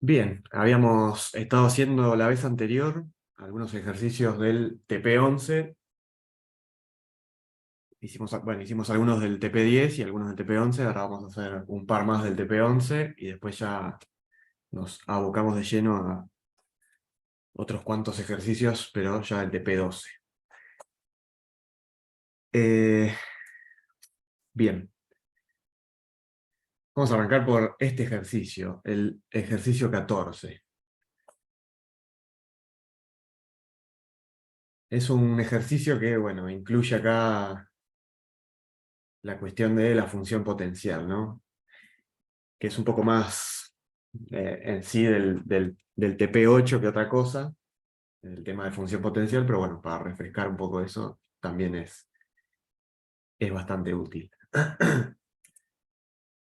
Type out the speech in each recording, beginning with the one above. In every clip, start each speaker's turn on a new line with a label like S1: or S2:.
S1: Bien, habíamos estado haciendo la vez anterior algunos ejercicios del TP11. Hicimos algunos del TP10 y algunos del TP11. Ahora vamos a hacer un par más del TP11 y después ya nos abocamos de lleno a otros cuantos ejercicios, pero ya del TP12. Eh, bien, vamos a arrancar por este ejercicio, el ejercicio 14. Es un ejercicio que, bueno, incluye acá la cuestión de la función potencial, ¿no? Que es un poco más en sí del TP8 que otra cosa, el tema de función potencial, pero bueno, para refrescar un poco eso también es bastante útil.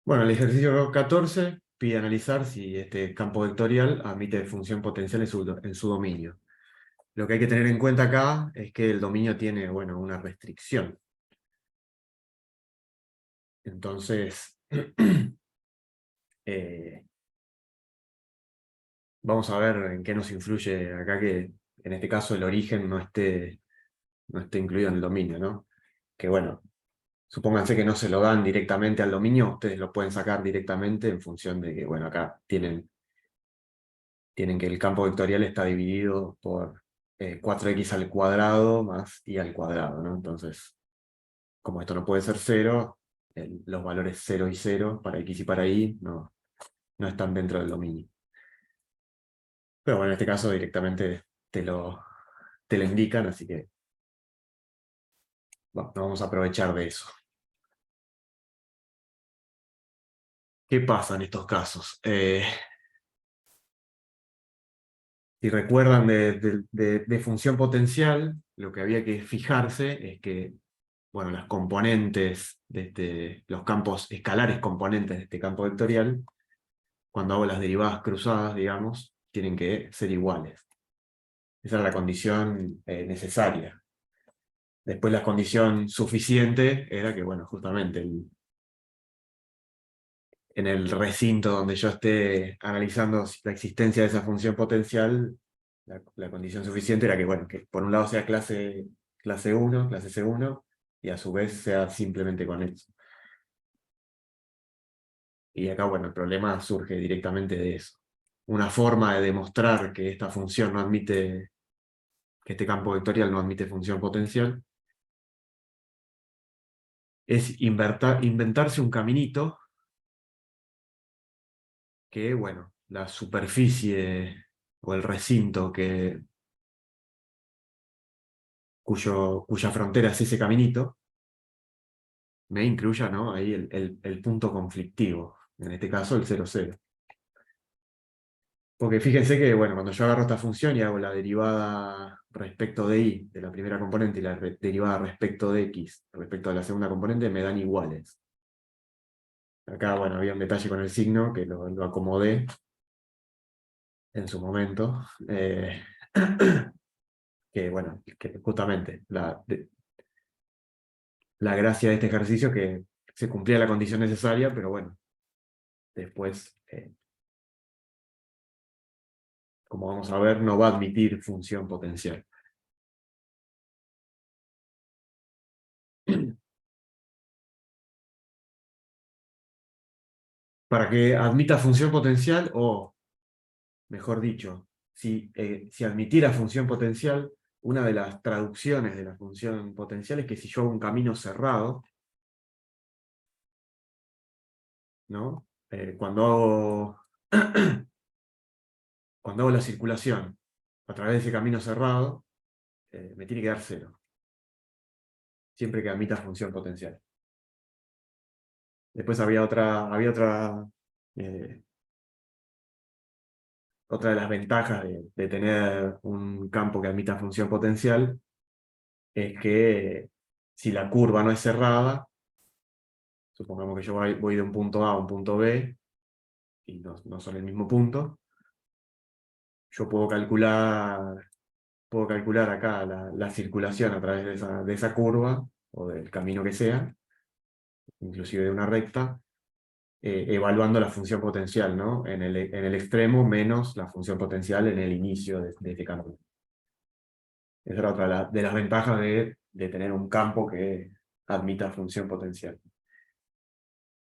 S1: Bueno, el ejercicio 14 pide analizar si este campo vectorial admite función potencial en su dominio. Lo que hay que tener en cuenta acá es que el dominio tiene, bueno, una restricción. Entonces, eh, vamos a ver en qué nos influye acá que en este caso el origen no esté incluido en el dominio, ¿no? Que bueno, supónganse que no se lo dan directamente al dominio, ustedes lo pueden sacar directamente en función de que, bueno, acá tienen que el campo vectorial está dividido por 4x al cuadrado más y al cuadrado, ¿no? Entonces, como esto no puede ser cero, los valores 0 y 0 para x y para y no están dentro del dominio. Pero bueno, en este caso directamente te lo indican, así que bueno, vamos a aprovechar de eso. ¿Qué pasa en estos casos? Si recuerdan de función potencial, lo que había que fijarse es que, bueno, las componentes los campos escalares componentes de este campo vectorial, cuando hago las derivadas cruzadas, digamos, tienen que ser iguales. Esa es la condición necesaria. Después la condición suficiente era que, bueno, justamente en el recinto donde yo esté analizando la existencia de esa función potencial, la condición suficiente era que, bueno, que por un lado sea clase 1, clase C1, y a su vez sea simplemente conexo. Y acá, bueno, el problema surge directamente de eso. Una forma de demostrar que esta función no admite, que este campo vectorial no admite función potencial, es inventarse un caminito que, bueno, la superficie o el recinto cuya frontera es ese caminito, me incluya, ¿no? Ahí el punto conflictivo, en este caso el 0,0. Porque fíjense que, bueno, cuando yo agarro esta función y hago la derivada respecto de y, de la primera componente, y la derivada respecto de x, respecto a la segunda componente, me dan iguales. Acá, bueno, había un detalle con el signo que lo acomodé en su momento. Que, bueno, que justamente la gracia de este ejercicio que se cumplía la condición necesaria, pero bueno, después, como vamos a ver, no va a admitir función potencial. Para que admita función potencial, o mejor dicho, si admitiera función potencial, una de las traducciones de la función potencial es que si yo hago un camino cerrado, ¿no? Cuando hago la circulación a través de ese camino cerrado, me tiene que dar cero, siempre que admita función potencial. Después eh, otra de las ventajas de tener un campo que admita función potencial es que si la curva no es cerrada, supongamos que yo voy de un punto A a un punto B y no son el mismo punto, yo puedo calcular acá la circulación a través de esa curva o del camino que sea, inclusive de una recta, evaluando la función potencial, ¿no? En el extremo menos la función potencial en el inicio de este campo. Esa era otra de las ventajas de tener un campo que admita función potencial.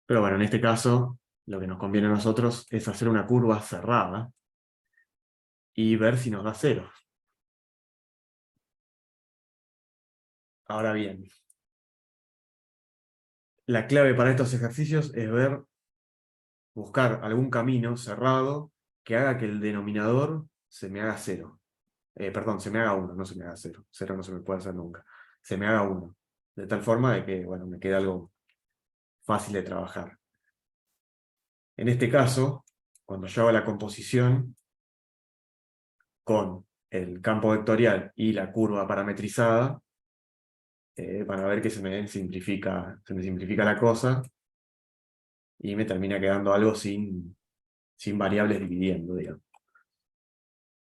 S1: Pero bueno, en este caso, lo que nos conviene a nosotros es hacer una curva cerrada y ver si nos da cero. Ahora bien, la clave para estos ejercicios es buscar algún camino cerrado que haga que el denominador se me haga cero. Perdón, se me haga uno, no se me haga cero. Cero no se me puede hacer nunca. Se me haga uno. De tal forma de que, bueno, me quede algo fácil de trabajar. En este caso, cuando yo hago la composición con el campo vectorial y la curva parametrizada, van a ver que se me simplifica la cosa y me termina quedando algo sin variables dividiendo, digamos.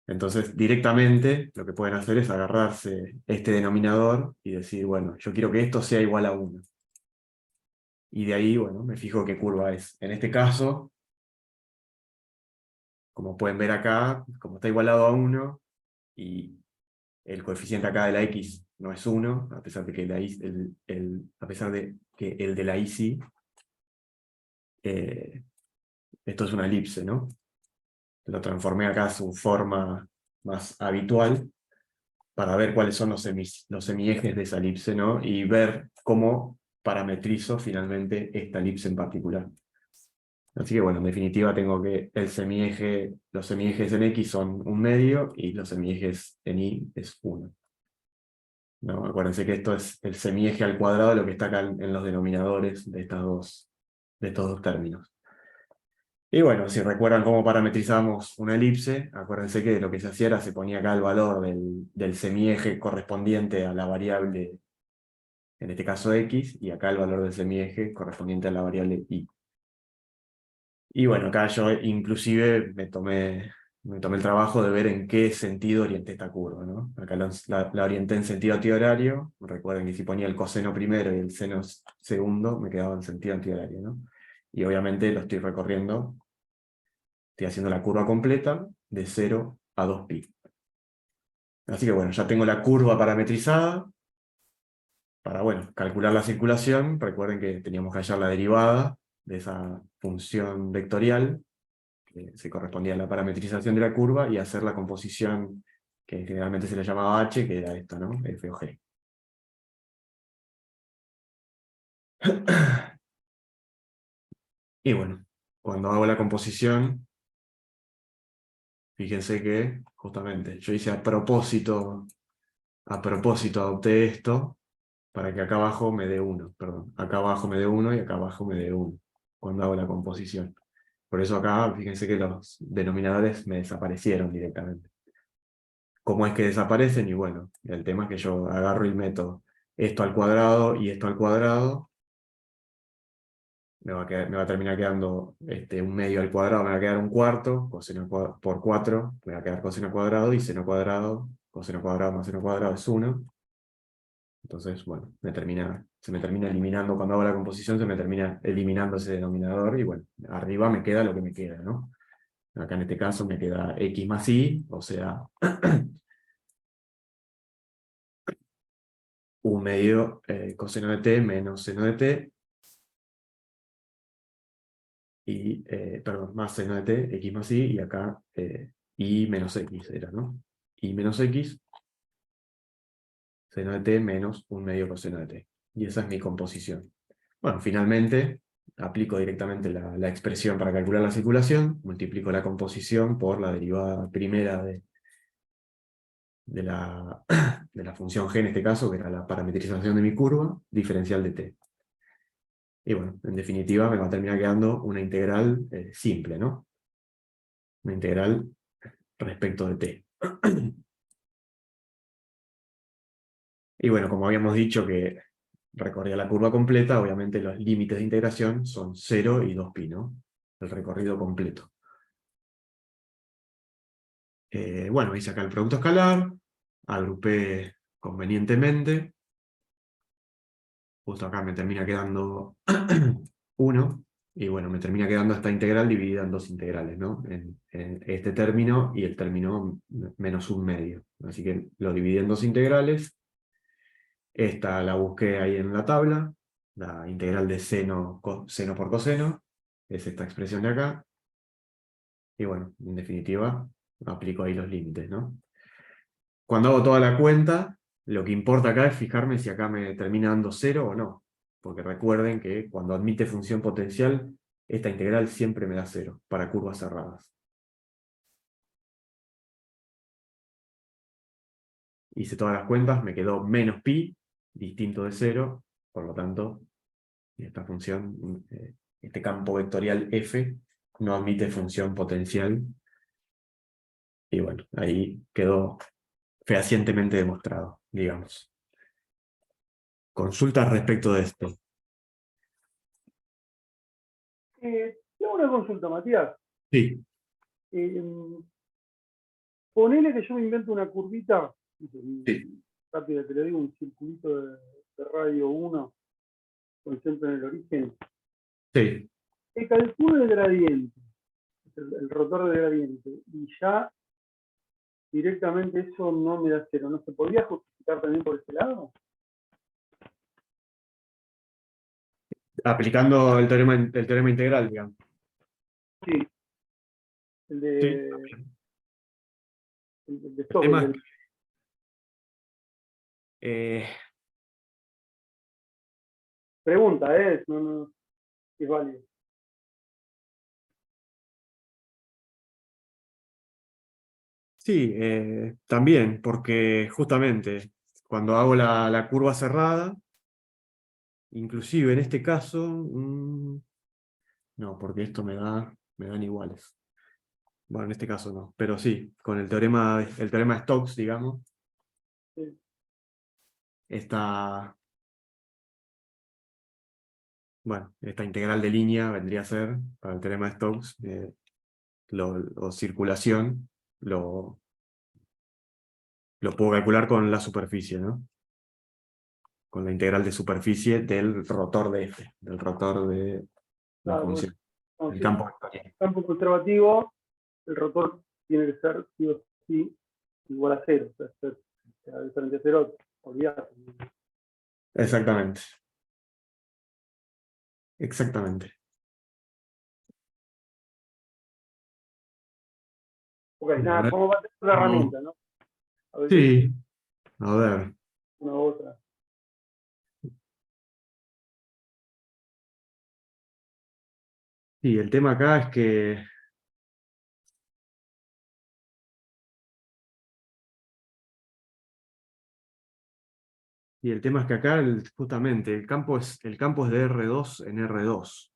S1: Entonces, directamente lo que pueden hacer es agarrarse este denominador y decir, bueno, yo quiero que esto sea igual a 1. Y de ahí, bueno, me fijo qué curva es. En este caso, como pueden ver acá, como está igualado a 1 y el coeficiente acá de la x no es 1, a pesar de que a pesar de que el de la y sí, esto es una elipse, ¿no? Lo transformé acá a su forma más habitual para ver cuáles son los semiejes de esa elipse, ¿no? Y ver cómo parametrizo finalmente esta elipse en particular. Así que bueno, en definitiva tengo que los semiejes en X son un medio y los semiejes en Y es 1. ¿No? Acuérdense que esto es el semieje al cuadrado, lo que está acá en los denominadores de estos dos términos. Y bueno, si recuerdan cómo parametrizamos una elipse, acuérdense que lo que se hacía era se ponía acá el valor del semieje correspondiente a la variable, en este caso X, y acá el valor del semieje correspondiente a la variable Y. Y bueno, acá yo inclusive me tomé el trabajo de ver en qué sentido orienté esta curva, ¿no? Acá la orienté en sentido antihorario. Recuerden que si ponía el coseno primero y el seno segundo, me quedaba en sentido antihorario, ¿no? Y obviamente lo estoy recorriendo, estoy haciendo la curva completa de 0 a 2pi. Así que bueno, ya tengo la curva parametrizada. Para, bueno, calcular la circulación, recuerden que teníamos que hallar la derivada de esa función vectorial que se correspondía a la parametrización de la curva, y hacer la composición que generalmente se le llamaba H, que era esto, ¿no? F o G. Y bueno, cuando hago la composición, fíjense que justamente yo hice a propósito adopté esto para que acá abajo me dé 1, perdón, acá abajo me dé 1 y acá abajo me dé 1 cuando hago la composición. Por eso acá, fíjense que los denominadores me desaparecieron directamente. ¿Cómo es que desaparecen? Y bueno, el tema es que yo agarro y meto esto al cuadrado y esto al cuadrado, me va a terminar quedando un medio al cuadrado, me va a quedar un cuarto, por 4, me va a quedar coseno cuadrado, y seno cuadrado, coseno cuadrado más seno cuadrado es 1. Entonces, bueno, se me termina eliminando, cuando hago la composición se me termina eliminando ese denominador, y bueno, arriba me queda lo que me queda, ¿no? Acá en este caso me queda x más y, o sea, un medio coseno de t menos seno de t, y, perdón, más seno de t, x más y, y acá y menos x era, ¿no? Y menos x, seno de t menos un medio coseno de t. Y esa es mi composición. Bueno, finalmente aplico directamente la expresión para calcular la circulación, multiplico la composición por la derivada primera de la, de la función g en este caso, que era la parametrización de mi curva, diferencial de t. Y bueno, en definitiva me va a terminar quedando una integral simple, ¿no? Una integral respecto de t. Y bueno, como habíamos dicho que recorría la curva completa, obviamente los límites de integración son 0 y 2pi, ¿no? El recorrido completo. Bueno, hice acá el producto escalar, agrupé convenientemente, justo acá me termina quedando 1. Y bueno, me termina quedando esta integral dividida en dos integrales, ¿no? En este término y el término menos un medio. Así que lo dividí en dos integrales. Esta la busqué ahí en la tabla, la integral de seno, seno por coseno, es esta expresión de acá. Y bueno, en definitiva, aplico ahí los límites, ¿no? Cuando hago toda la cuenta, lo que importa acá es fijarme si acá me termina dando cero o no. Porque recuerden que cuando admite función potencial, esta integral siempre me da cero, para curvas cerradas. Hice todas las cuentas, me quedó menos pi, distinto de cero, por lo tanto, esta función, este campo vectorial f, no admite función potencial. Y bueno, ahí quedó fehacientemente demostrado, digamos. Consultas respecto de esto.
S2: Tengo una consulta, Matías.
S1: Sí,
S2: Ponele que yo me invento una curvita,
S1: sí,
S2: rápida te lo digo, un circulito de radio 1, con siempre en el origen.
S1: sí.
S2: Que calculo el gradiente, el rotor de gradiente, y ya directamente eso no me da cero. ¿No se podría justificar también por ese lado?
S1: Aplicando el teorema integral, digamos.
S2: Sí, el
S1: Sí.
S2: de, el de
S1: El
S2: Stokes,
S1: tema es que,
S2: pregunta, no, no, es válido.
S1: sí, también, porque justamente cuando hago la curva cerrada, inclusive en este caso, no, porque esto me dan iguales. Bueno, en este caso no, pero sí, con el teorema de Stokes, digamos,
S2: Sí.
S1: esta integral de línea vendría a ser, para el teorema de Stokes, o circulación, lo puedo calcular con la superficie, ¿no? Con la integral de superficie del rotor de f, del rotor de la
S2: Claro,
S1: función,
S2: no,
S1: del
S2: si es
S1: campo vectorial.
S2: campo conservativo, el rotor tiene que ser sí o sí igual a cero, o sea, ser diferente a cero, olvidate.
S1: Exactamente, exactamente.
S2: Ok,
S1: A
S2: nada,
S1: ver,
S2: ¿cómo va a ser otra herramienta, no? A ver qué
S1: sí, a ver.
S2: una u otra.
S1: Sí, el tema acá es que y el tema es que acá justamente el campo es de R2 en R2,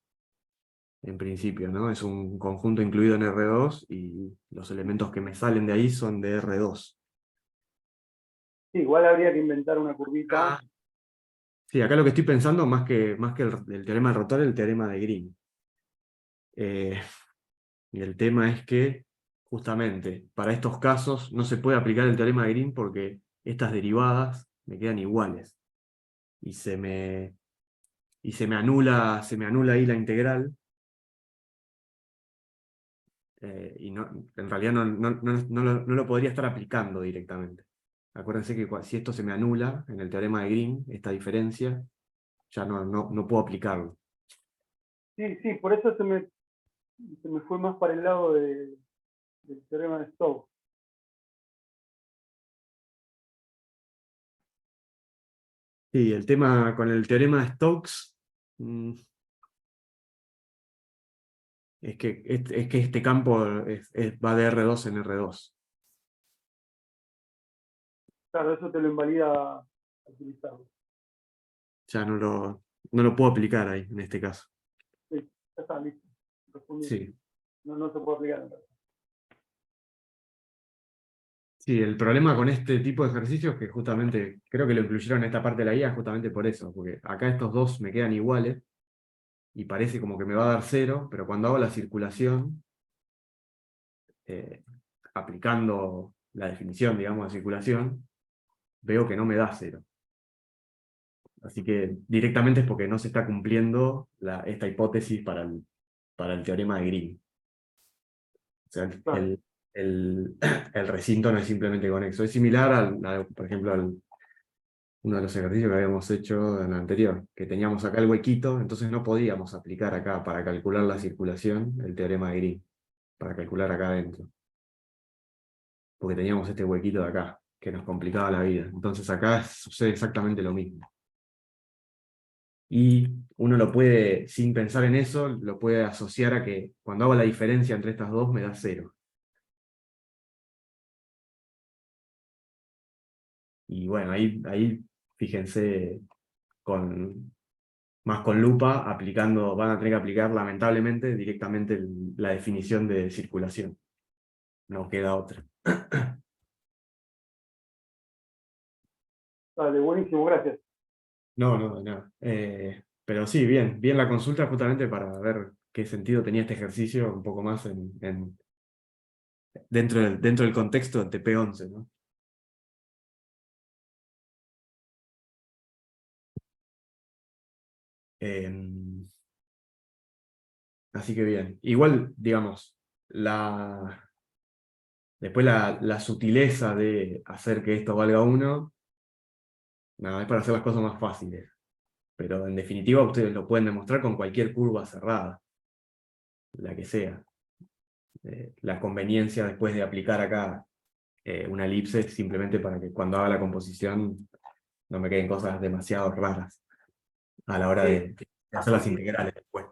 S1: en principio, ¿no? Es un conjunto incluido en R2 y los elementos que me salen de ahí son de R2.
S2: Sí, igual habría que inventar una curvita.
S1: Ah. Sí, acá lo que estoy pensando, más que el teorema del rotor, el teorema de Green. Eh, y el tema es que, justamente, para estos casos no se puede aplicar el teorema de Green porque estas derivadas me quedan iguales. Y se me anula ahí la integral. Y en realidad no lo podría estar aplicando directamente. Acuérdense que si esto se me anula en el teorema de Green, esta diferencia, ya no puedo aplicarlo.
S2: Sí, sí, por eso se me fue más para el lado del teorema de Stokes.
S1: Sí, el tema con el teorema de Stokes es que este campo va de R2 en R2.
S2: Claro, eso te lo invalida utilizarlo.
S1: Ya no lo puedo aplicar ahí, en este caso.
S2: Sí, ya está, listo. Respondí.
S1: Sí.
S2: No, no se puede aplicar en realidad.
S1: Sí, el problema con este tipo de ejercicios es que justamente, creo que lo incluyeron en esta parte de la IA justamente por eso, porque acá estos dos me quedan iguales y parece como que me va a dar cero, pero cuando hago la circulación, eh, aplicando la definición, digamos, de circulación, veo que no me da cero. Así que directamente es porque no se está cumpliendo esta hipótesis para para el teorema de Green. O sea,
S2: Claro.
S1: el recinto no es simplemente conexo. Es similar, por ejemplo, uno de los ejercicios que habíamos hecho en el anterior, que teníamos acá el huequito, entonces no podíamos aplicar acá para calcular la circulación el teorema de Green, para calcular acá adentro. Porque teníamos este huequito de acá, que nos complicaba la vida. Entonces acá sucede exactamente lo mismo. Y uno lo puede, sin pensar en eso, lo puede asociar a que cuando hago la diferencia entre estas dos me da 0. Y bueno, ahí fíjense más con lupa, van a tener que aplicar lamentablemente directamente la definición de circulación. No queda otra.
S2: Dale, buenísimo, gracias.
S1: No, no, no. Pero sí, bien la consulta justamente para ver qué sentido tenía este ejercicio un poco más dentro del contexto del TP11, ¿no? Así que bien. Igual, digamos, después la sutileza de hacer que esto valga 1, nada, es para hacer las cosas más fáciles. Pero en definitiva ustedes lo pueden demostrar con cualquier curva cerrada, la que sea. La conveniencia después de aplicar acá una elipse es simplemente para que cuando haga la composición no me queden cosas demasiado raras a la hora
S2: Sí,
S1: de hacer las integrales después.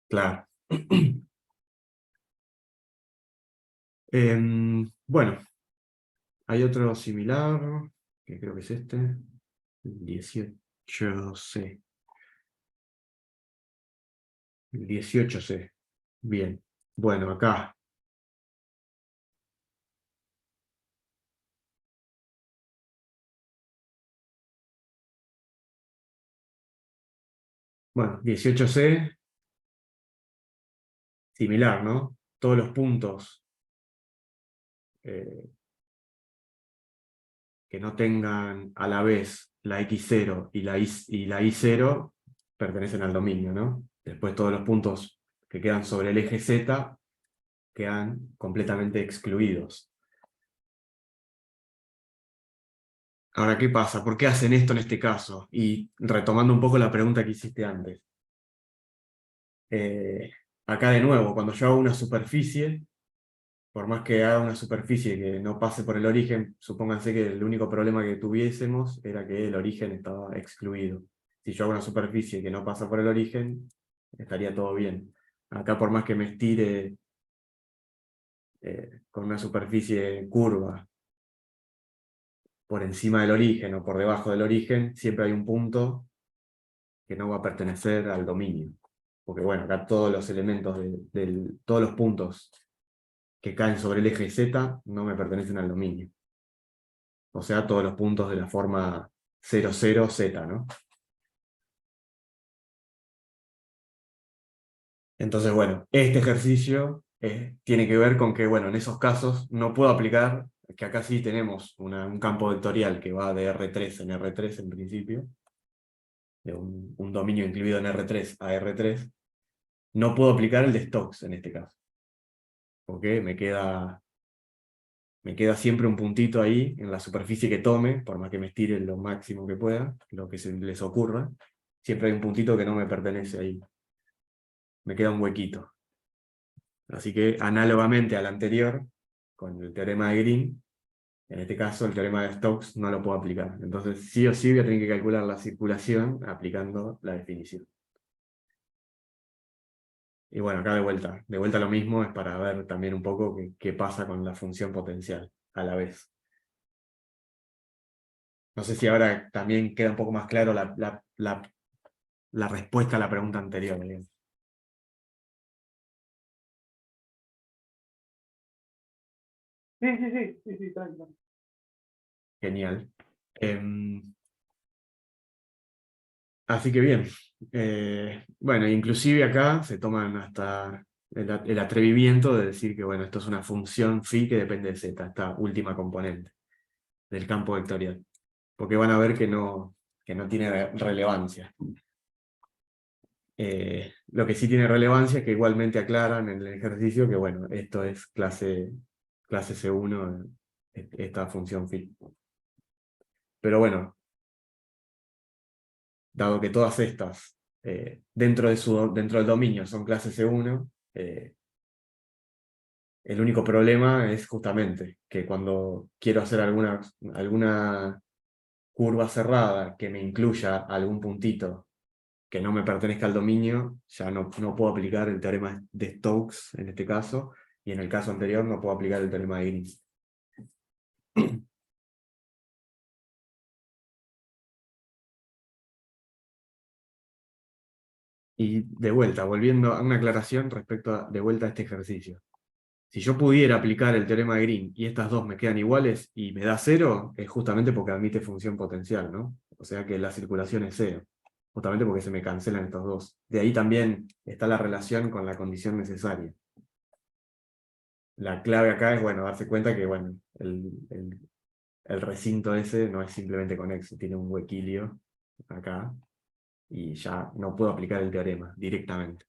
S1: Claro. Bueno, hay otro similar, que creo que es este, el 18C. El 18C. Bien. Bueno, acá. Bueno, 18C, similar, ¿no? Todos los puntos eh, que no tengan a la vez la X0 y la Y0 pertenecen al dominio, ¿no? Después todos los puntos que quedan sobre el eje Z quedan completamente excluidos. Ahora, ¿qué pasa? ¿Por qué hacen esto en este caso? Y retomando un poco la pregunta que hiciste antes. Eh, Acá de nuevo, cuando yo hago una superficie, por más que haga una superficie que no pase por el origen, supónganse que el único problema que tuviésemos era que el origen estaba excluido. Si yo hago una superficie que no pasa por el origen, estaría todo bien. Acá por más que me estire con una superficie curva por encima del origen o por debajo del origen, siempre hay un punto que no va a pertenecer al dominio. Porque bueno, acá todos los elementos, todos los puntos que caen sobre el eje Z no me pertenecen al dominio. O sea, todos los puntos de la forma 00Z, ¿no? Entonces, bueno, este ejercicio tiene que ver con que, bueno, en esos casos no puedo aplicar, que acá sí tenemos un campo vectorial que va de R3 en R3 en principio, de un dominio incluido en R3 a R3, no puedo aplicar el de Stokes en este caso, porque me queda siempre un puntito ahí en la superficie que tome, por más que me estire lo máximo que pueda, lo que se les ocurra, siempre hay un puntito que no me pertenece ahí. Me queda un huequito. Así que, análogamente al anterior, con el teorema de Green, en este caso el teorema de Stokes no lo puedo aplicar. Entonces, sí o sí voy a tener que calcular la circulación aplicando la definición. Y bueno, acá de vuelta lo mismo, es para ver también un poco qué pasa con la función potencial a la vez. No sé si ahora también queda un poco más claro la respuesta a la pregunta anterior. Digamos.
S2: Sí, tranquilo.
S1: Genial. Así que bien. Bueno, inclusive acá se toman hasta el atrevimiento de decir que bueno, esto es una función phi que depende de z, esta última componente del campo vectorial. Porque van a ver que no tiene relevancia. Lo que sí tiene relevancia es que igualmente aclaran en el ejercicio que, bueno, esto es clase C1, esta función phi. Pero bueno, dado que todas estas, dentro del dominio, son clase C1, el único problema es justamente que cuando quiero hacer alguna curva cerrada que me incluya algún puntito que no me pertenezca al dominio, ya no puedo aplicar el teorema de Stokes en este caso, y en el caso anterior no puedo aplicar el teorema de Green. Y de vuelta, volviendo a una aclaración respecto de vuelta a este ejercicio. Si yo pudiera aplicar el teorema de Green y estas dos me quedan iguales y me da cero, es justamente porque admite función potencial, ¿no? O sea que la circulación es cero, justamente porque se me cancelan estos dos. De ahí también está la relación con la condición necesaria. La clave acá es, bueno, darse cuenta que, bueno, el recinto ese no es simplemente conexo, tiene un huequilio acá, y ya no puedo aplicar el teorema directamente.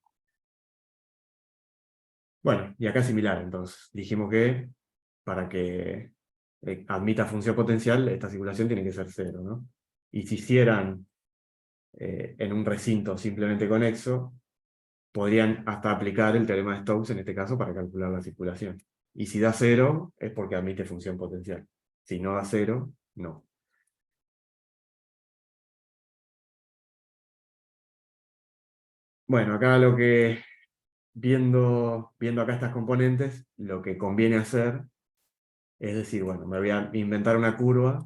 S1: Bueno, y acá es similar, entonces. Dijimos que para que admita función potencial, esta circulación tiene que ser cero, ¿no? Y si hicieran en un recinto simplemente conexo, podrían hasta aplicar el teorema de Stokes en este caso para calcular la circulación. Y si da cero, es porque admite función potencial. Si no da cero, no. Bueno, acá viendo acá estas componentes, lo que conviene hacer es decir, bueno, me voy a inventar una curva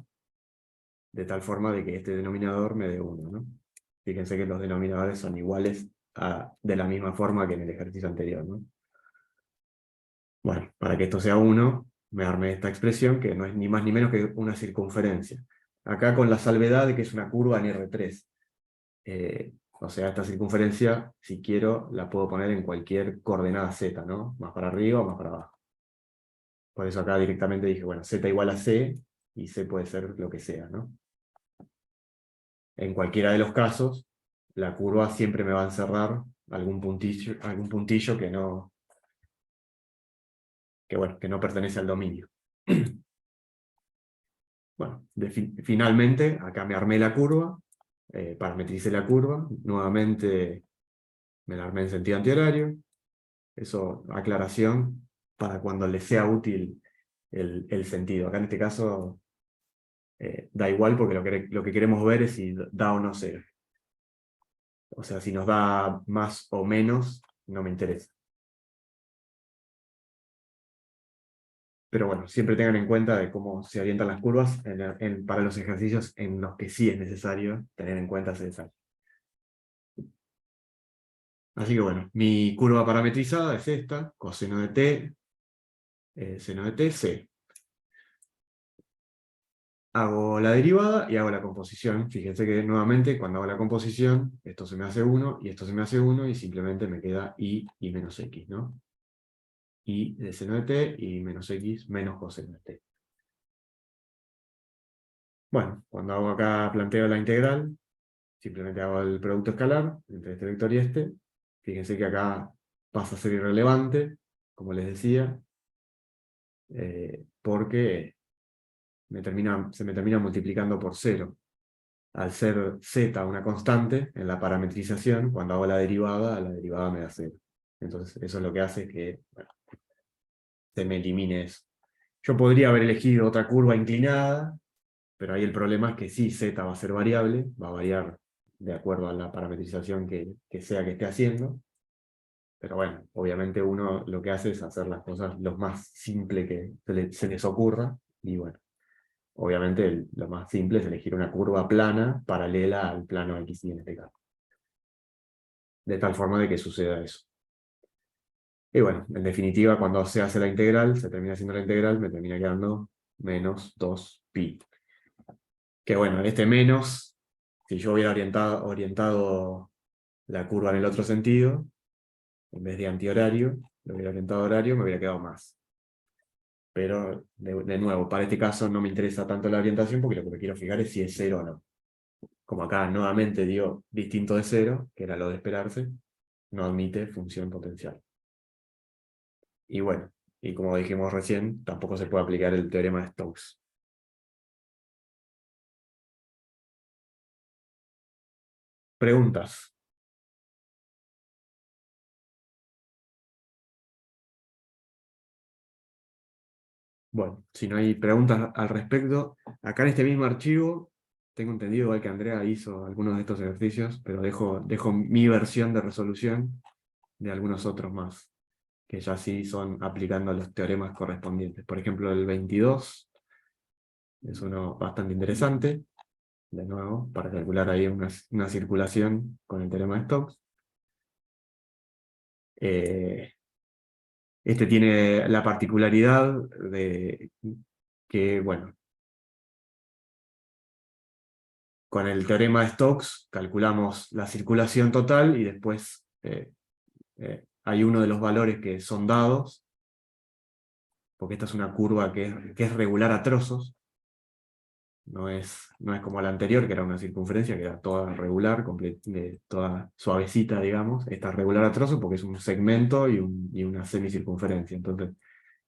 S1: de tal forma de que este denominador me dé 1, ¿no? Fíjense que los denominadores son iguales de la misma forma que en el ejercicio anterior, ¿no? Bueno, para que esto sea 1, me armé esta expresión que no es ni más ni menos que una circunferencia. Acá con la salvedad de que es una curva en R3. O sea, esta circunferencia, si quiero, la puedo poner en cualquier coordenada z, ¿no? Más para arriba o más para abajo. Por eso acá directamente dije, bueno, z igual a c, y c puede ser lo que sea, ¿no? En cualquiera de los casos, la curva siempre me va a encerrar algún puntillo bueno, que no pertenece al dominio. Bueno, finalmente, acá me armé la curva, parametricé la curva, nuevamente me la armé en sentido antihorario. Eso, aclaración, para cuando les sea útil el sentido. Acá en este caso da igual porque lo que queremos ver es si da o no cero. O sea, si nos da más o menos, no me interesa. Pero bueno, siempre tengan en cuenta de cómo se orientan las curvas para los ejercicios en los que sí es necesario tener en cuenta ese detalle. Así que bueno, mi curva parametrizada es esta, coseno de t, seno de t, c. Hago la derivada y hago la composición. Fíjense que nuevamente cuando hago la composición, esto se me hace 1 y esto se me hace 1 y simplemente me queda y menos x, ¿no? Y de seno de t y menos x menos coseno de t. Bueno, cuando hago acá, planteo la integral, simplemente hago el producto escalar entre este vector y este. Fíjense que acá pasa a ser irrelevante, como les decía, porque se me termina multiplicando por 0. Al ser z una constante en la parametrización, cuando hago la derivada me da 0. Entonces eso es lo que hace que bueno, se me elimine eso. Yo podría haber elegido otra curva inclinada, pero ahí el problema es que sí, z va a ser variable, va a variar de acuerdo a la parametrización que sea que esté haciendo. Pero bueno, obviamente uno lo que hace es hacer las cosas lo más simple que se les ocurra, y bueno, obviamente lo más simple es elegir una curva plana paralela al plano X y en este caso. De tal forma de que suceda eso. Y bueno, en definitiva, cuando se hace la integral, se termina haciendo la integral, me termina quedando menos 2pi. Que bueno, este menos, si yo hubiera orientado la curva en el otro sentido, en vez de antihorario, lo hubiera orientado a horario, me hubiera quedado más. Pero, de nuevo, para este caso no me interesa tanto la orientación porque lo que me quiero fijar es si es 0 o no. como acá nuevamente dio distinto de cero, que era lo de esperarse, no admite función potencial. Y bueno, y como dijimos recién, tampoco se puede aplicar el teorema de Stokes. Preguntas. Bueno, si no hay preguntas al respecto, acá en este mismo archivo, tengo entendido igual que Andrea hizo algunos de estos ejercicios, pero dejo mi versión de resolución de algunos otros más, que ya sí son aplicando los teoremas correspondientes. Por ejemplo, el 22 es uno bastante interesante, de nuevo, para calcular ahí una circulación con el teorema de Stokes. Este tiene la particularidad de que, bueno, con el teorema de Stokes calculamos la circulación total y después hay uno de los valores que son dados, porque esta es una curva que es regular a trozos, no es como la anterior, que era una circunferencia que era toda regular, toda suavecita, digamos. Esta es regular a trozos porque es un segmento y una semicircunferencia. Entonces,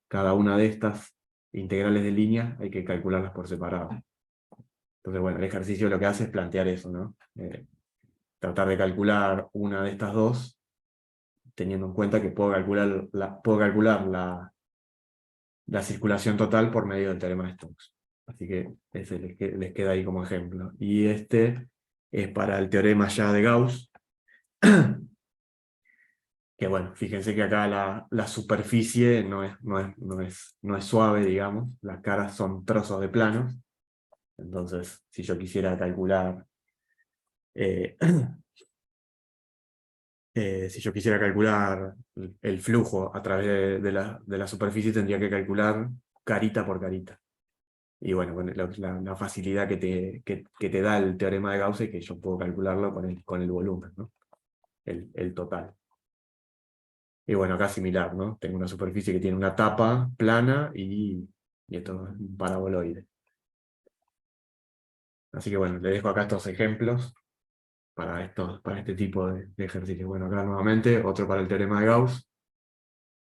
S1: cada una de estas integrales de línea hay que calcularlas por separado. Entonces, bueno, el ejercicio lo que hace es plantear eso, ¿no? Tratar de calcular una de estas dos, teniendo en cuenta que puedo calcular la circulación total por medio del teorema de Stokes. Así que ese les queda ahí como ejemplo. Y este es para el teorema ya de Gauss, que bueno, fíjense que acá la superficie no es suave, digamos, las caras son trozos de planos. Entonces, si yo quisiera calcular eh, si yo quisiera calcular el flujo a través de la superficie, tendría que calcular carita por carita. Y bueno, la facilidad que te da el teorema de Gauss es que yo puedo calcularlo con el volumen, ¿no? El total. Y bueno, acá similar, ¿no? Tengo una superficie que tiene una tapa plana y esto es un paraboloide. Así que bueno, le dejo acá estos ejemplos para este tipo de ejercicios. Bueno, acá nuevamente otro para el teorema de Gauss,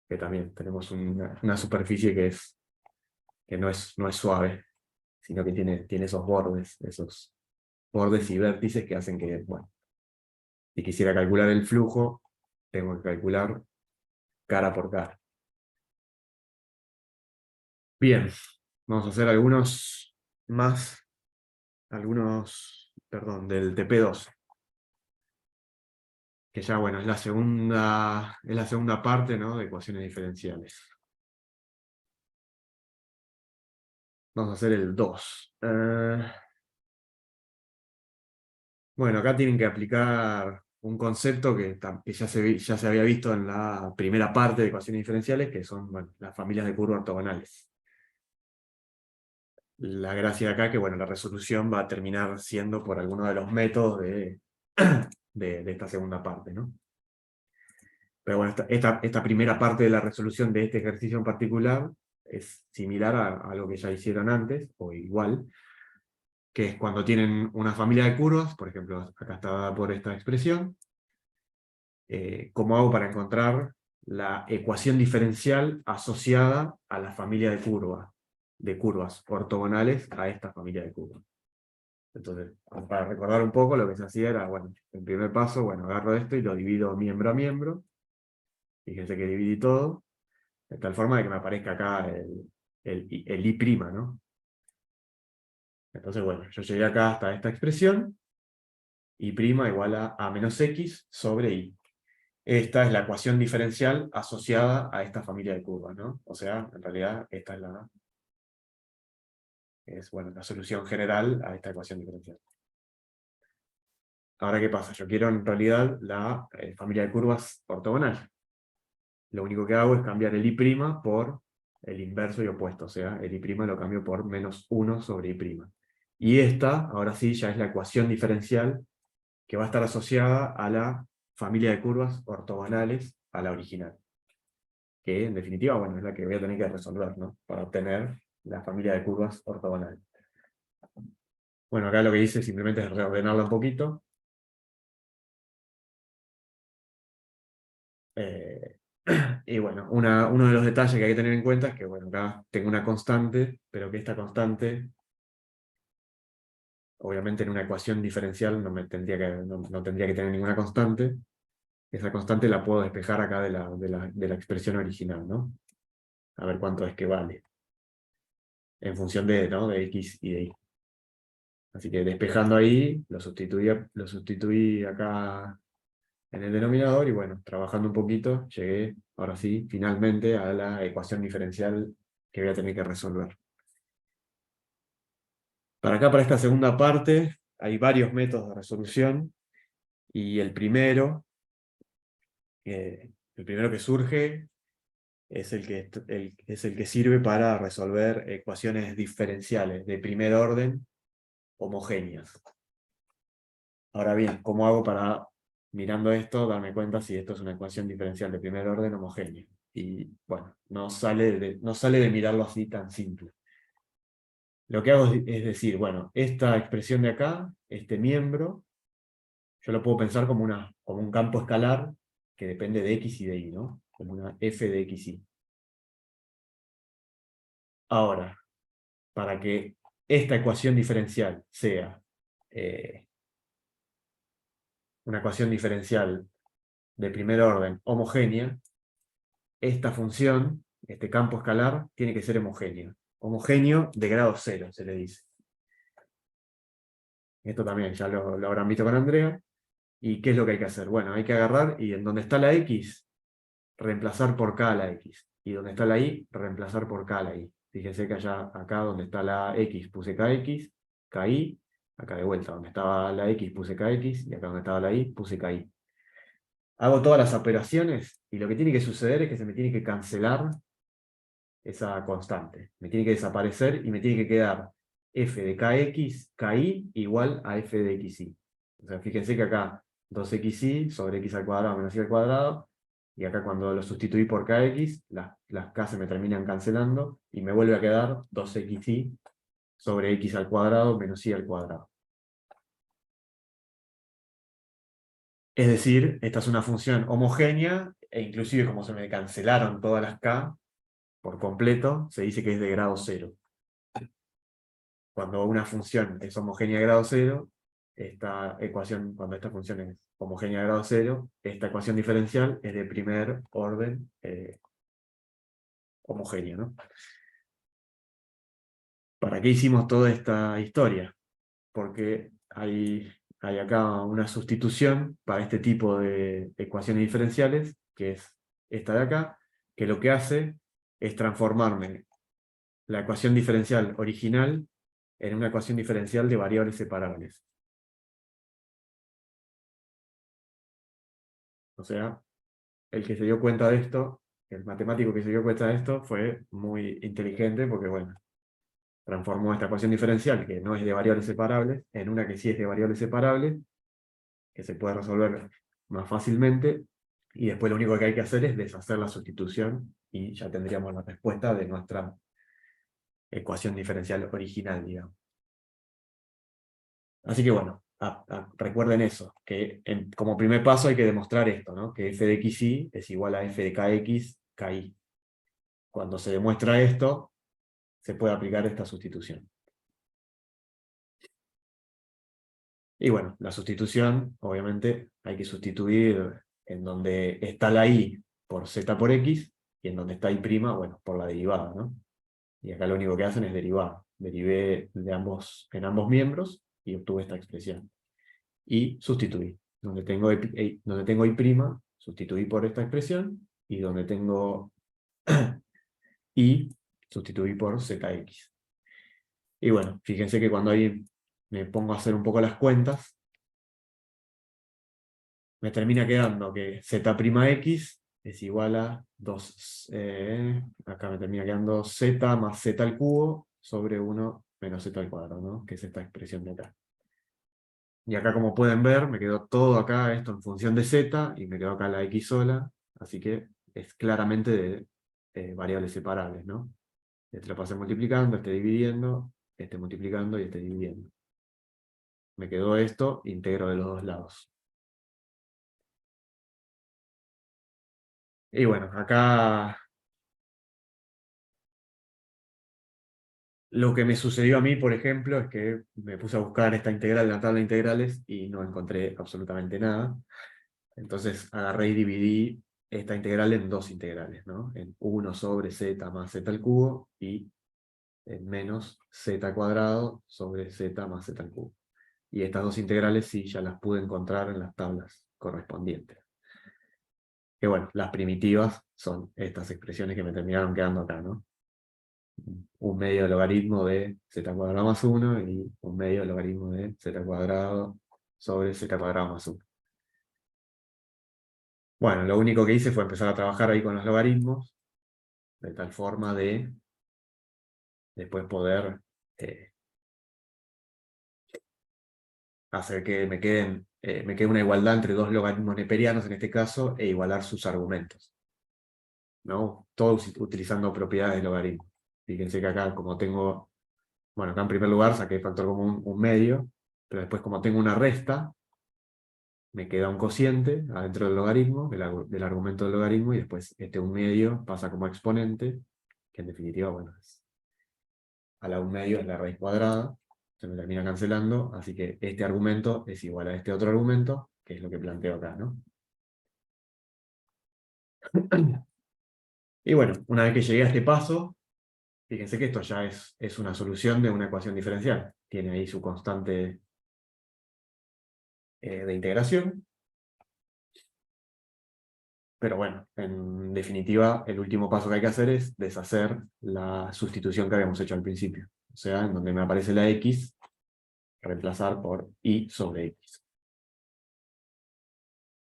S1: que también tenemos una superficie que no es suave, sino que tiene esos bordes y vértices que hacen que, bueno, si quisiera calcular el flujo, tengo que calcular cara por cara. Bien, vamos a hacer perdón, del TP2, que ya, bueno, es la segunda parte, ¿no? De ecuaciones diferenciales. Vamos a hacer el 2. Bueno, acá tienen que aplicar un concepto que ya se había visto en la primera parte de ecuaciones diferenciales, que son, bueno, las familias de curvas ortogonales. La gracia de acá es que, bueno, la resolución va a terminar siendo por alguno de los métodos de esta segunda parte, ¿no? Pero bueno, esta primera parte de la resolución de este ejercicio en particular es similar a lo que ya hicieron antes, o igual, que es cuando tienen una familia de curvas, por ejemplo, acá está dada por esta expresión. ¿Cómo hago para encontrar la ecuación diferencial asociada a la familia de curvas ortogonales a esta familia de curvas? Entonces, para recordar un poco, lo que se hacía era, bueno, el primer paso, bueno, agarro esto y lo divido miembro a miembro. Fíjense que dividí todo, de tal forma de que me aparezca acá el I', ¿no? Entonces, bueno, yo llegué acá hasta esta expresión, I' igual a menos X sobre I. Esta es la ecuación diferencial asociada a esta familia de curvas, ¿no? O sea, en realidad, esta bueno, la solución general a esta ecuación diferencial. Ahora, ¿qué pasa? Yo quiero en realidad la familia de curvas ortogonal. Lo único que hago es cambiar el I' por el inverso y opuesto, o sea, el I' lo cambio por menos 1 sobre I'. Y esta, ahora sí, ya es la ecuación diferencial que va a estar asociada a la familia de curvas ortogonales a la original. Que en definitiva, bueno, es la que voy a tener que resolver, ¿no? Para obtener la familia de curvas ortogonal. Bueno, acá lo que hice simplemente es reordenarla un poquito. Eh, y bueno, uno de los detalles que hay que tener en cuenta es que, bueno, acá tengo una constante, pero que esta constante, obviamente en una ecuación diferencial no tendría que tener ninguna constante. Esa constante la puedo despejar acá de la expresión original, ¿no? A ver cuánto es que vale, en función de, ¿no? de x y de y. Así que despejando ahí, lo sustituí acá en el denominador y bueno, trabajando un poquito, llegué, ahora sí, finalmente a la ecuación diferencial que voy a tener que resolver. Para acá, para esta segunda parte, hay varios métodos de resolución y el primero que surge es el que sirve para resolver ecuaciones diferenciales de primer orden homogéneas. Ahora bien, ¿cómo hago para, mirando esto, darme cuenta si esto es una ecuación diferencial de primer orden homogénea? Y bueno, no sale de mirarlo así tan simple. Lo que hago es decir, bueno, esta expresión de acá, este miembro, yo lo puedo pensar como un campo escalar que depende de x y de y, ¿no? Como una f de x y. Ahora, para que esta ecuación diferencial sea eh, una ecuación diferencial de primer orden homogénea, esta función, este campo escalar, tiene que ser homogéneo. Homogéneo de grado cero, se le dice. Esto también ya lo habrán visto con Andrea. ¿Y qué es lo que hay que hacer? Bueno, hay que agarrar y en donde está la x, reemplazar por k la x. Y donde está la y, reemplazar por k la y. Fíjense que acá donde está la x puse kx, ki, acá de vuelta, donde estaba la x puse kx, y acá donde estaba la y puse ki. Hago todas las operaciones y lo que tiene que suceder es que se me tiene que cancelar esa constante. Me tiene que desaparecer y me tiene que quedar f de kx, ki igual a f de xy. O sea, fíjense que acá 2xy sobre x al cuadrado menos y al cuadrado, y acá cuando lo sustituí por kx, las k se me terminan cancelando, y me vuelve a quedar 2xy sobre x al cuadrado menos y al cuadrado. Es decir, esta es una función homogénea, e inclusive como se me cancelaron todas las k por completo, se dice que es de grado cero. Cuando una función es homogénea de grado cero, cuando esta función es homogénea de grado cero, esta ecuación diferencial es de primer orden homogéneo, ¿no? ¿Para qué hicimos toda esta historia? Porque hay acá una sustitución para este tipo de ecuaciones diferenciales, que es esta de acá, que lo que hace es transformarme la ecuación diferencial original en una ecuación diferencial de variables separables. O sea, el que se dio cuenta de esto, el matemático que se dio cuenta de esto, fue muy inteligente porque, bueno, transformó esta ecuación diferencial, que no es de variables separables, en una que sí es de variables separables, que se puede resolver más fácilmente, y después lo único que hay que hacer es deshacer la sustitución, y ya tendríamos la respuesta de nuestra ecuación diferencial original, digamos. Así que bueno, recuerden eso, que como primer paso hay que demostrar esto, ¿no? Que f de xy es igual a f de kx, ki. Cuando se demuestra esto, se puede aplicar esta sustitución. Y bueno, la sustitución, obviamente, hay que sustituir en donde está la y por z por x, y en donde está y', bueno, por la derivada, ¿no? Y acá lo único que hacen es derivar. Derivé en ambos miembros y obtuve esta expresión. Y sustituí. Donde tengo y', sustituí por esta expresión, y donde tengo y, sustituí por zx. Y bueno, fíjense que cuando ahí me pongo a hacer un poco las cuentas, me termina quedando que z'x es igual a 2, acá me termina quedando z más z al cubo sobre 1 menos z al cuadrado, ¿no? Que es esta expresión de acá. Y acá, como pueden ver, me quedó todo acá, esto en función de z, y me quedó acá la x sola, así que es claramente de variables separables, ¿no? Este lo pasé multiplicando, este dividiendo, este multiplicando y este dividiendo. me quedó esto, integro de los dos lados. Y bueno, acá lo que me sucedió a mí, por ejemplo, es que me puse a buscar esta integral en la tabla de integrales y no encontré absolutamente nada. Entonces agarré y dividí esta integral en dos integrales, ¿no? En 1 sobre z más z al cubo y en menos z cuadrado sobre z más z al cubo. Y estas dos integrales sí ya las pude encontrar en las tablas correspondientes. Que bueno, las primitivas son estas expresiones que me terminaron quedando acá, ¿no? Un medio logaritmo de z cuadrado más 1 y un medio logaritmo de z cuadrado sobre z cuadrado más 1. Bueno, lo único que hice fue empezar a trabajar ahí con los logaritmos, de tal forma de después poder hacer que me quede una igualdad entre dos logaritmos neperianos en este caso, e igualar sus argumentos, ¿no? Todos utilizando propiedades de logaritmo. Fíjense que acá, como tengo, bueno, acá en primer lugar saqué factor común un medio, pero después como tengo una resta, me queda un cociente adentro del logaritmo, del argumento del logaritmo, y después este un medio pasa como exponente, que en definitiva, bueno, a la un medio es la raíz cuadrada, se me termina cancelando, así que este argumento es igual a este otro argumento, que es lo que planteo acá, ¿no? Y bueno, una vez que llegué a este paso, fíjense que esto ya es una solución de una ecuación diferencial. Tiene ahí su constante de integración. Pero bueno, en definitiva, el último paso que hay que hacer es deshacer la sustitución que habíamos hecho al principio. O sea, en donde me aparece la x, reemplazar por y sobre x.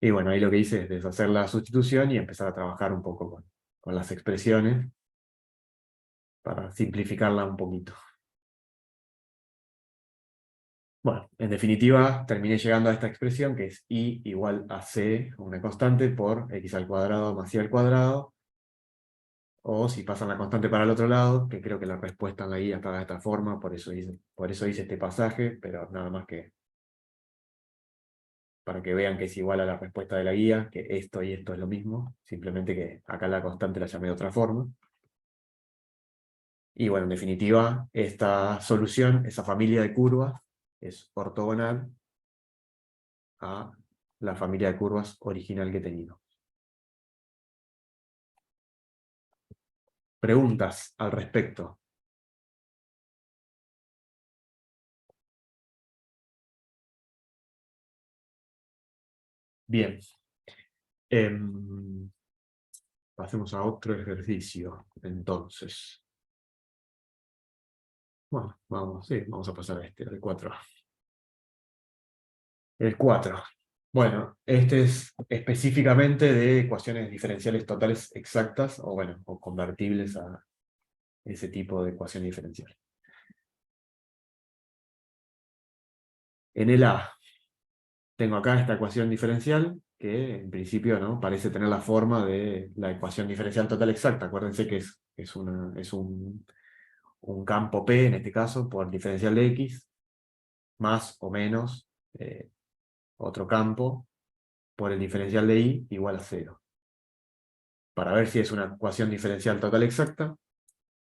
S1: Y bueno, ahí lo que hice es deshacer la sustitución y empezar a trabajar un poco con las expresiones para simplificarla un poquito. Bueno, en definitiva, terminé llegando a esta expresión que es y igual a c, una constante, por x al cuadrado más y al cuadrado, o si pasan la constante para el otro lado, que creo que la respuesta en la guía está de esta forma, por eso hice este pasaje, pero nada más que para que vean que es igual a la respuesta de la guía, que esto y esto es lo mismo, simplemente que acá la constante la llamé de otra forma. Y bueno, en definitiva, esta solución, esa familia de curvas, es ortogonal a la familia de curvas original que he tenido. Preguntas al respecto. Bien. Pasemos a otro ejercicio, entonces. Bueno, vamos, sí, vamos a pasar a este, el 4. El 4. Bueno, este es específicamente de ecuaciones diferenciales totales exactas, o bueno, o convertibles a ese tipo de ecuación diferencial. En el A, tengo acá esta ecuación diferencial, que en principio, ¿no?, parece tener la forma de la ecuación diferencial total exacta. Acuérdense que es un campo P, en este caso, por diferencial de X, más o menos otro campo por el diferencial de Y igual a 0. Para ver si es una ecuación diferencial total exacta,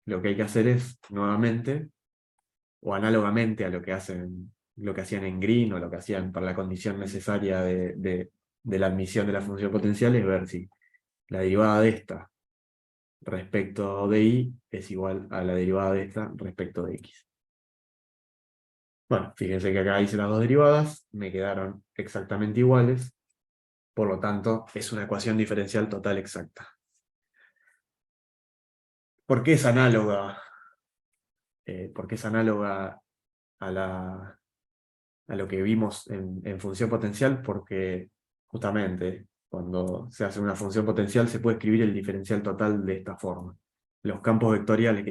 S1: lo que hay que hacer es, nuevamente, o análogamente a lo que hacían en Green, o lo que hacían para la condición necesaria de la admisión de la función potencial, es ver si la derivada de esta respecto de Y es igual a la derivada de esta respecto de X. Bueno, fíjense que acá hice las dos derivadas, me quedaron exactamente iguales, por lo tanto es una ecuación diferencial total exacta. ¿Por qué es análoga? ¿Por qué es análoga a lo que vimos en función potencial? Porque justamente cuando se hace una función potencial se puede escribir el diferencial total de esta forma. Los campos vectoriales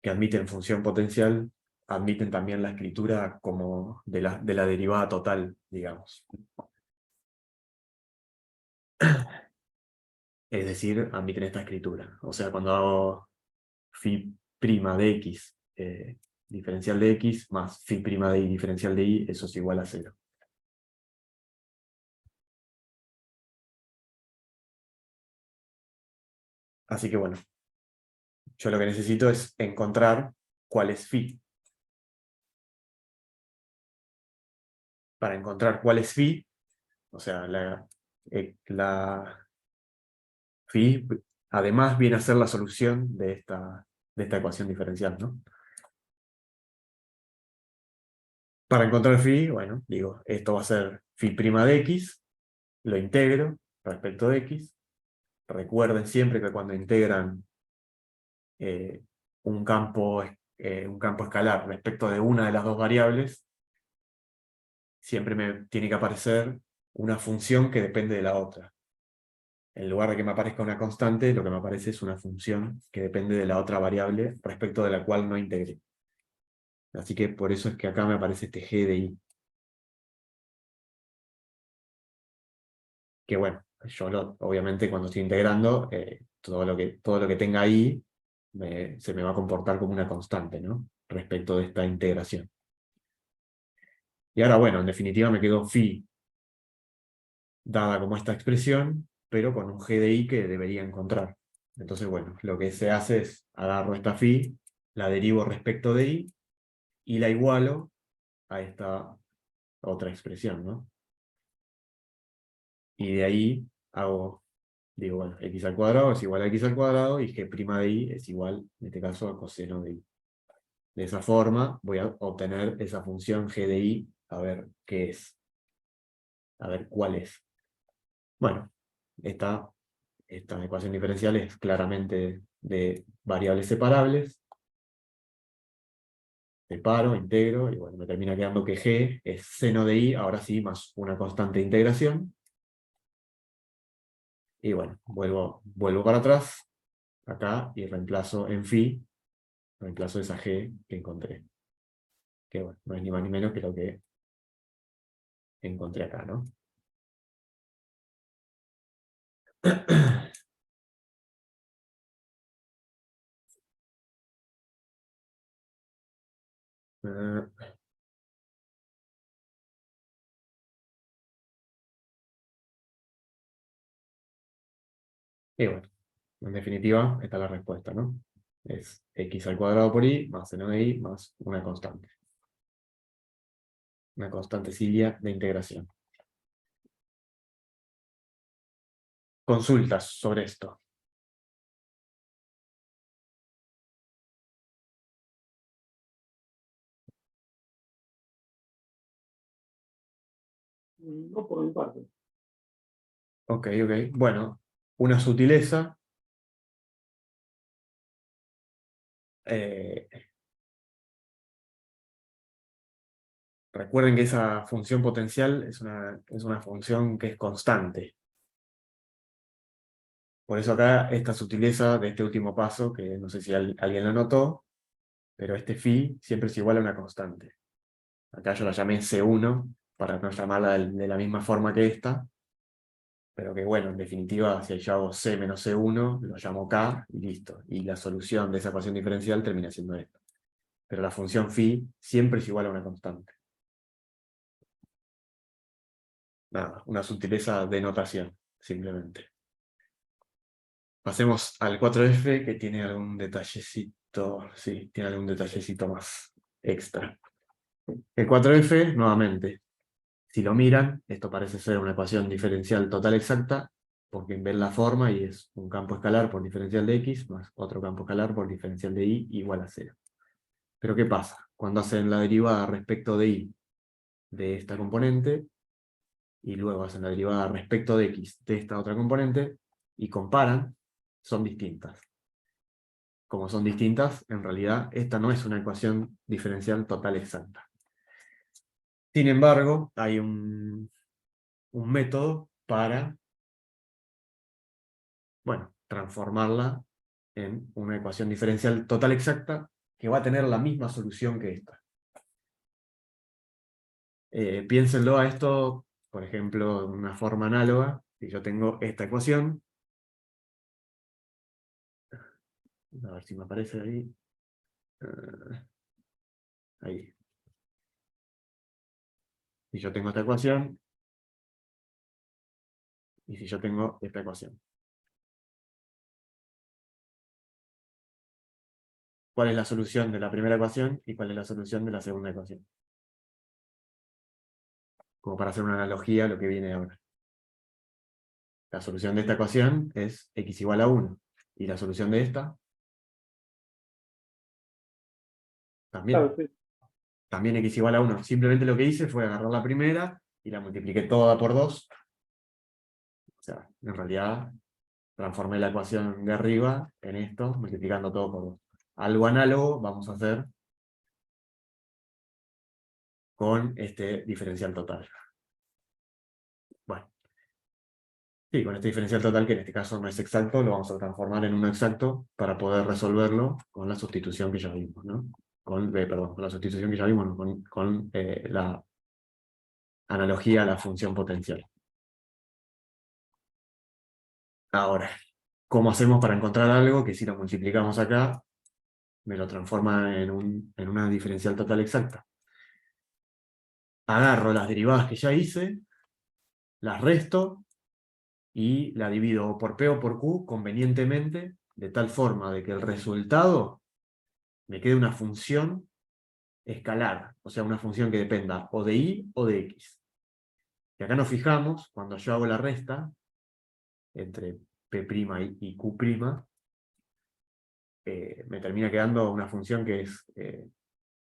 S1: que admiten función potencial admiten también la escritura como de la derivada total, digamos. Es decir, admiten esta escritura. O sea, cuando hago phi' de x diferencial de x más phi' de y diferencial de y, eso es igual a 0. Así que bueno, yo lo que necesito es encontrar cuál es phi. Para encontrar cuál es phi, o sea, la phi además viene a ser la solución de esta ecuación diferencial, ¿no? Para encontrar phi, bueno, digo, esto va a ser phi' de x, lo integro respecto de x. Recuerden siempre que cuando integran eh, un campo escalar respecto de una de las dos variables, siempre me tiene que aparecer una función que depende de la otra. En lugar de que me aparezca una constante, lo que me aparece es una función que depende de la otra variable respecto de la cual no integré. Así que por eso es que acá me aparece este g de i. Que bueno, obviamente cuando estoy integrando, todo lo que tenga ahí se me va a comportar como una constante, ¿no? Respecto de esta integración. Y ahora, bueno, en definitiva me quedó phi dada como esta expresión, pero con un g de i que debería encontrar. Entonces, bueno, lo que se hace es agarro esta phi, la derivo respecto de i, y la igualo a esta otra expresión, ¿no? Y de ahí digo, bueno, x al cuadrado es igual a x al cuadrado, y g' de i es igual, en este caso, a coseno de i. De esa forma voy a obtener esa función g de i, a ver qué es, a ver cuál es. Bueno, esta ecuación diferencial es claramente de variables separables. Separo, integro, y bueno, me termina quedando que g es seno de i, ahora sí, más una constante de integración. Y bueno, vuelvo para atrás, acá, y reemplazo en phi, reemplazo esa g que encontré. Que bueno, no es ni más ni menos que lo que encontré acá, ¿no? Eh, Y bueno, en definitiva, esta es la respuesta, ¿no? Es x al cuadrado por i más seno de i más una constante. Una constante Cilia de integración. Consultas sobre esto.
S2: No por mi parte.
S1: Ok. Bueno, una sutileza. eh, Recuerden que esa función potencial es una función que es constante. Por eso acá esta sutileza de este último paso, que no sé si alguien lo notó, pero este phi siempre es igual a una constante. Acá yo la llamé C1, para no llamarla de la misma forma que esta, pero que bueno, en definitiva, si yo hago C menos C1, lo llamo K y listo. Y la solución de esa ecuación diferencial termina siendo esto. Pero la función phi siempre es igual a una constante. Nada, una sutileza de notación, simplemente. Pasemos al 4F, que tiene algún detallecito, sí, tiene algún detallecito más extra. El 4F, nuevamente, si lo miran, esto parece ser una ecuación diferencial total exacta, porque ven la forma y es un campo escalar por diferencial de x más otro campo escalar por diferencial de y igual a 0. Pero ¿qué pasa? Cuando hacen la derivada respecto de y de esta componente, y luego hacen la derivada respecto de x de esta otra componente, y comparan, son distintas. Como son distintas, en realidad esta no es una ecuación diferencial total exacta. Sin embargo, hay un método para, bueno, transformarla en una ecuación diferencial total exacta que va a tener la misma solución que esta. Piénsenlo a esto, por ejemplo, de una forma análoga. Si yo tengo esta ecuación, a ver si me aparece ahí. Ahí. Si yo tengo esta ecuación, y si yo tengo esta ecuación. ¿Cuál es la solución de la primera ecuación y cuál es la solución de la segunda ecuación? Como para hacer una analogía a lo que viene ahora. La solución de esta ecuación es x igual a 1. Y la solución de esta, también.
S2: Claro, sí.
S1: También x igual a 1. Simplemente lo que hice fue agarrar la primera y la multipliqué toda por 2. O sea, en realidad transformé la ecuación de arriba en esto, multiplicando todo por 2. Algo análogo vamos a hacer con este diferencial total. Bueno, sí, con este diferencial total, que en este caso no es exacto, lo vamos a transformar en uno exacto para poder resolverlo con la sustitución que ya vimos, ¿no? Perdón, con la sustitución que ya vimos, ¿no? con la analogía a la función potencial. Ahora, ¿cómo hacemos para encontrar algo que si lo multiplicamos acá, me lo transforma en una diferencial total exacta? Agarro las derivadas que ya hice, las resto, y la divido por P o por Q convenientemente, de tal forma de que el resultado me quede una función escalar, o sea, una función que dependa o de y o de x. Y acá nos fijamos, cuando yo hago la resta entre P' y Q', me termina quedando una función que es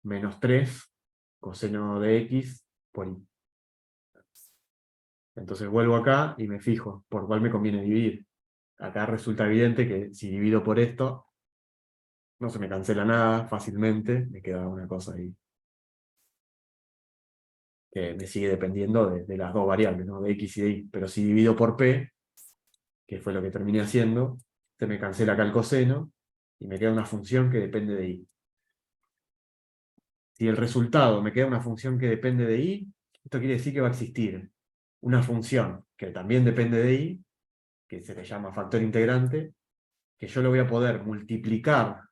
S1: menos 3 coseno de x por y. Entonces vuelvo acá y me fijo por cuál me conviene dividir. Acá resulta evidente que si divido por esto, no se me cancela nada fácilmente, me queda una cosa ahí que me sigue dependiendo de las dos variables, ¿no? De x y de y. Pero si divido por p, que fue lo que terminé haciendo, se me cancela acá el coseno, y me queda una función que depende de y. Si el resultado me queda una función que depende de y, esto quiere decir que va a existir una función que también depende de y, que se le llama factor integrante, que yo lo voy a poder multiplicar,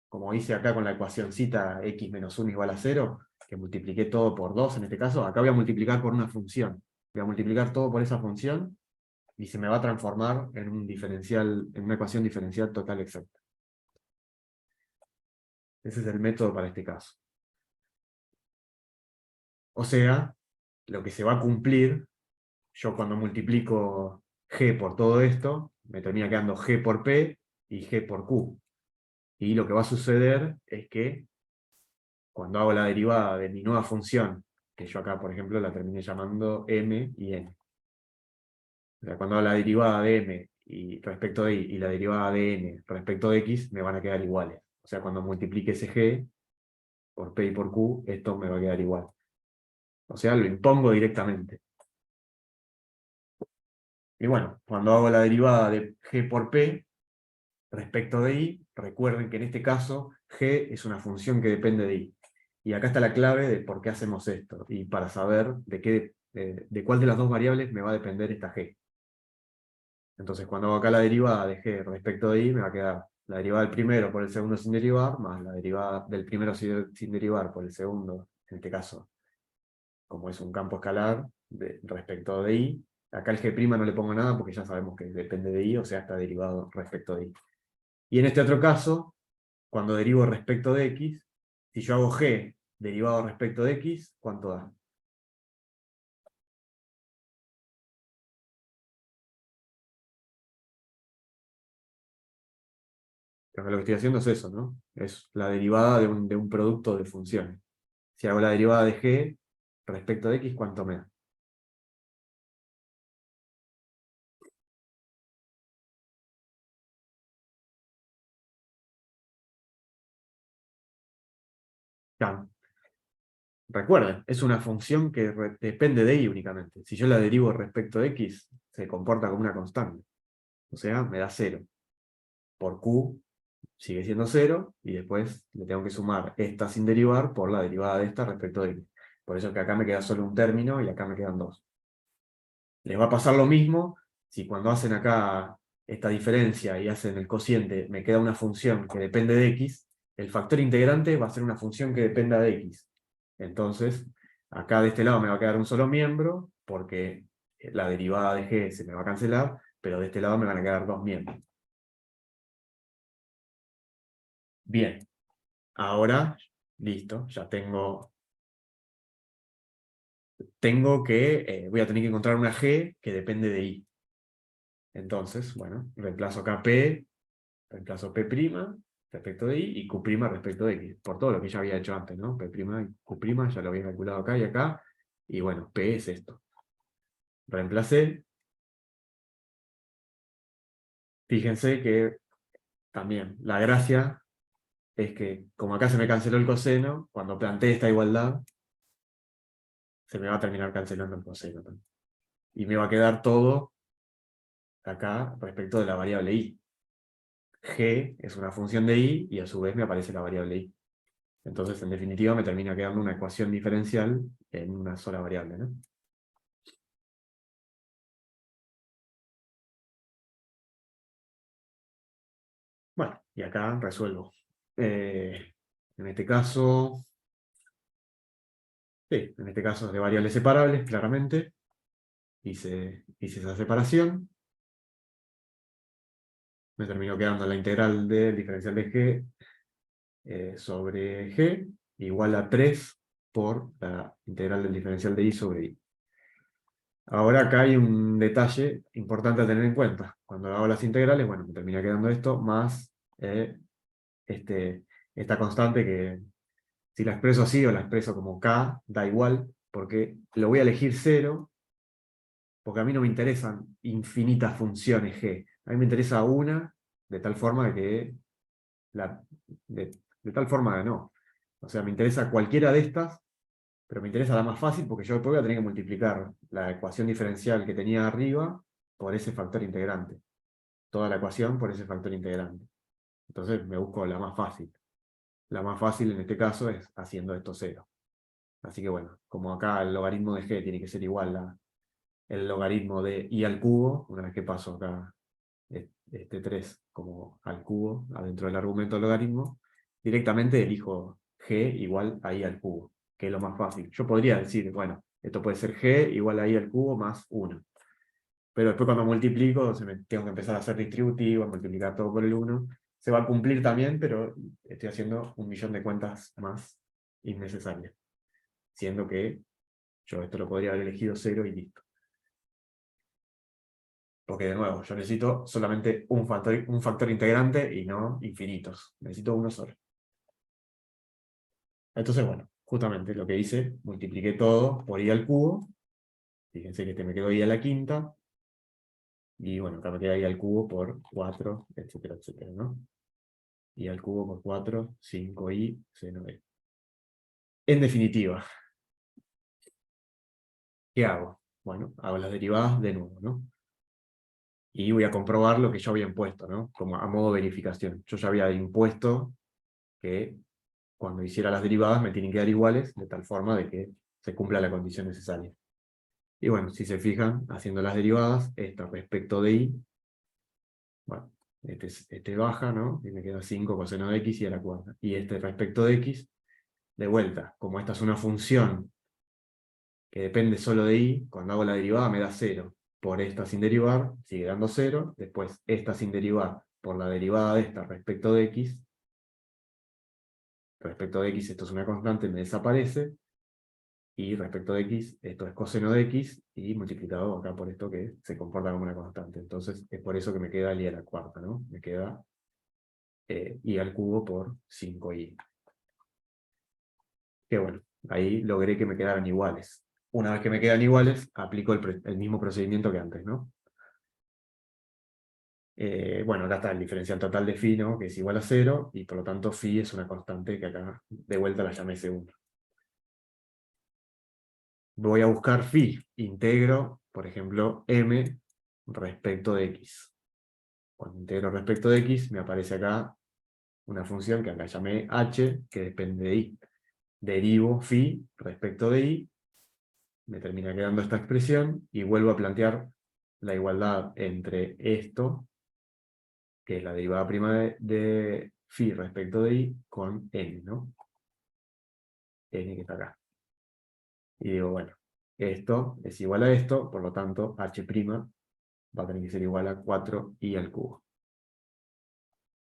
S1: como hice acá con la ecuacioncita x menos 1 igual a 0, que multipliqué todo por 2 en este caso. Acá voy a multiplicar por una función. Voy a multiplicar todo por esa función y se me va a transformar en un diferencial, en una ecuación diferencial total exacta. Ese es el método para este caso. O sea, lo que se va a cumplir, yo cuando multiplico g por todo esto, me termina quedando g por p y g por q. Y lo que va a suceder es que cuando hago la derivada de mi nueva función, que yo acá, por ejemplo, la terminé llamando m y n. O sea, cuando hago la derivada de m respecto de y la derivada de n respecto de x, me van a quedar iguales. O sea, cuando multiplique ese g por p y por q, esto me va a quedar igual. O sea, lo impongo directamente. Y bueno, cuando hago la derivada de g por p respecto de y, recuerden que en este caso g es una función que depende de y. Y acá está la clave de por qué hacemos esto, y para saber de cuál de las dos variables me va a depender esta g. Entonces cuando hago acá la derivada de g respecto de y, me va a quedar la derivada del primero por el segundo sin derivar, más la derivada del primero sin derivar por el segundo, en este caso, como es un campo escalar respecto de y. Acá el g' no le pongo nada porque ya sabemos que depende de y, o sea, está derivado respecto de y. Y en este otro caso, cuando derivo respecto de x, si yo hago g derivado respecto de x, ¿cuánto da? Creo que lo que estoy haciendo es eso, ¿no? Es la derivada de un producto de funciones. Si hago la derivada de g respecto de x, ¿cuánto me da? Claro. Recuerden, es una función que depende de y únicamente. Si yo la derivo respecto de x, se comporta como una constante. O sea, me da 0. Por q sigue siendo 0, y después le tengo que sumar esta sin derivar por la derivada de esta respecto de x. Por eso que acá me queda solo un término y acá me quedan dos. Les va a pasar lo mismo si cuando hacen acá esta diferencia y hacen el cociente, me queda una función que depende de x, el factor integrante va a ser una función que dependa de x. Entonces, acá de este lado me va a quedar un solo miembro, porque la derivada de g se me va a cancelar, pero de este lado me van a quedar dos miembros. Bien, ahora, listo, ya voy a tener que encontrar una g que depende de i. Entonces, bueno, reemplazo acá p, reemplazo p' respecto de i y q' respecto de x, por todo lo que ya había hecho antes, ¿no? P' y q', ya lo había calculado acá y acá, y bueno, p es esto. Reemplacé. Fíjense que también la gracia es que, como acá se me canceló el coseno, cuando planteé esta igualdad, se me va a terminar cancelando el coseno también. Y me va a quedar todo acá respecto de la variable i. G es una función de i y a su vez me aparece la variable i. Entonces, en definitiva, me termina quedando una ecuación diferencial en una sola variable, ¿no? Bueno, y acá resuelvo. En este caso, sí, en este caso es de variables separables, claramente. Hice esa separación. Me terminó quedando la integral del diferencial de g sobre g igual a 3 por la integral del diferencial de i sobre i. Ahora acá hay un detalle importante a tener en cuenta. Cuando hago las integrales, bueno, me termina quedando esto más este, esta constante que si la expreso así o la expreso como k, da igual, porque lo voy a elegir 0, porque a mí no me interesan infinitas funciones g. A mí me interesa una, de tal forma que de tal forma que no. O sea, me interesa cualquiera de estas, pero me interesa la más fácil porque yo después voy a tener que multiplicar la ecuación diferencial que tenía arriba por ese factor integrante. Toda la ecuación por ese factor integrante. Entonces me busco la más fácil. La más fácil en este caso es haciendo esto 0. Así que bueno, como acá el logaritmo de g tiene que ser igual a el logaritmo de i al cubo, una vez que paso acá este 3 como al cubo, adentro del argumento del logaritmo, directamente elijo g igual a i al cubo, que es lo más fácil. Yo podría decir, bueno, esto puede ser g igual a i al cubo más 1. Pero después cuando multiplico, tengo que empezar a hacer distributivos, multiplicar todo por el 1. Se va a cumplir también, pero estoy haciendo un millón de cuentas más innecesarias. Siendo que yo esto lo podría haber elegido 0 y listo. Porque de nuevo, yo necesito solamente un factor integrante y no infinitos. Necesito uno solo. Entonces, bueno, justamente lo que hice, multipliqué todo por i al cubo. Fíjense que este me quedó i a la quinta. Y bueno, acá me queda i al cubo por 4, etcétera, etcétera, ¿no? I al cubo por 4, 5i, seno de. En definitiva, ¿qué hago? Bueno, hago las derivadas de nuevo, ¿no? Y voy a comprobar lo que yo había impuesto, ¿no? Como a modo de verificación. Yo ya había impuesto que cuando hiciera las derivadas me tienen que dar iguales, de tal forma de que se cumpla la condición necesaria. Y bueno, si se fijan, haciendo las derivadas, esta respecto de i, bueno, este baja, ¿no? Y me queda 5 coseno de x y a la cuarta. Y este respecto de x, de vuelta, como esta es una función que depende solo de i, cuando hago la derivada me da 0. Por esta sin derivar, sigue dando 0. Después esta sin derivar, por la derivada de esta respecto de x, respecto de x esto es una constante, me desaparece. Y respecto de x, esto es coseno de x, y multiplicado acá por esto que se comporta como una constante. Entonces es por eso que me queda el i a la cuarta, ¿no? Me queda i al cubo por 5i. Que bueno, ahí logré que me quedaran iguales. Una vez que me quedan iguales, aplico el mismo procedimiento que antes, ¿no? Bueno, acá está el diferencial total de phi, ¿no? Que es igual a 0, y por lo tanto phi es una constante que acá de vuelta la llamé segundo. Voy a buscar phi, integro, por ejemplo, m respecto de x. Cuando integro respecto de x, me aparece acá una función que acá llamé h, que depende de i. Derivo phi respecto de i, me termina quedando esta expresión, y vuelvo a plantear la igualdad entre esto, que es la derivada prima de phi respecto de i, con n, ¿no? N que está acá. Y digo, bueno, esto es igual a esto, por lo tanto, h' va a tener que ser igual a 4i al cubo.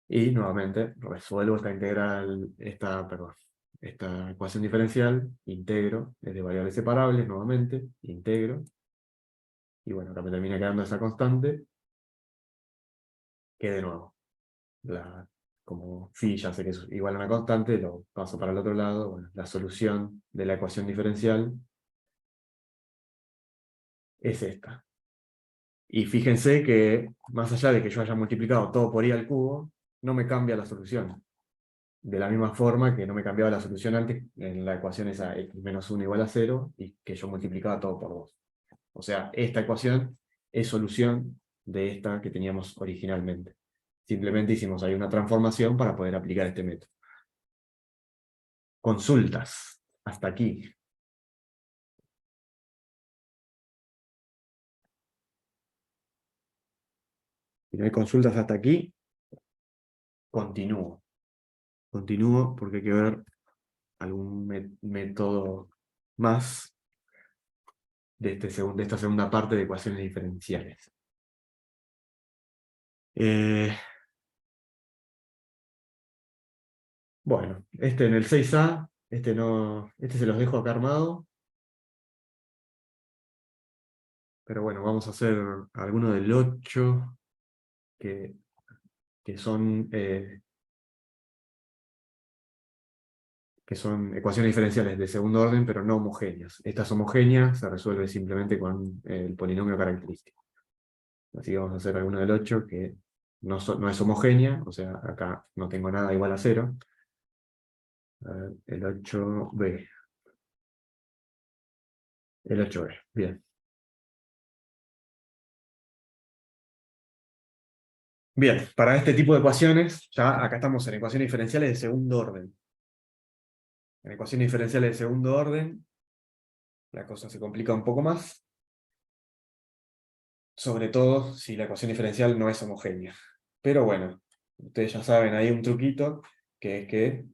S1: Y nuevamente resuelvo esta integral, perdón, esta ecuación diferencial, integro desde variables separables nuevamente, integro. Y bueno, acá me termina quedando esa constante, que de nuevo, como phi ya sé que es igual a una constante, lo paso para el otro lado. Bueno, la solución de la ecuación diferencial es esta. Y fíjense que, más allá de que yo haya multiplicado todo por i al cubo, no me cambia la solución. De la misma forma que no me cambiaba la solución antes en la ecuación esa x menos 1 igual a 0, y que yo multiplicaba todo por 2. O sea, esta ecuación es solución de esta que teníamos originalmente. Simplemente hicimos ahí una transformación para poder aplicar este método. Consultas. Hasta aquí. Si no hay consultas hasta aquí, continúo. Continúo porque hay que ver algún método más de esta segunda parte de ecuaciones diferenciales. Bueno, este en el 6A, este se los dejo acá armado, pero bueno, vamos a hacer alguno del 8, que, que son ecuaciones diferenciales de segundo orden, pero no homogéneas. Esta es homogénea, se resuelve simplemente con el polinomio característico. Así que vamos a hacer alguno del 8 que no es homogénea, o sea, acá no tengo nada igual a 0. A ver, el 8b. El 8b, bien. Bien, para este tipo de ecuaciones, ya acá estamos en ecuaciones diferenciales de segundo orden. En ecuaciones diferenciales de segundo orden, la cosa se complica un poco más, sobre todo si la ecuación diferencial no es homogénea. Pero bueno, ustedes ya saben, hay un truquito, que es que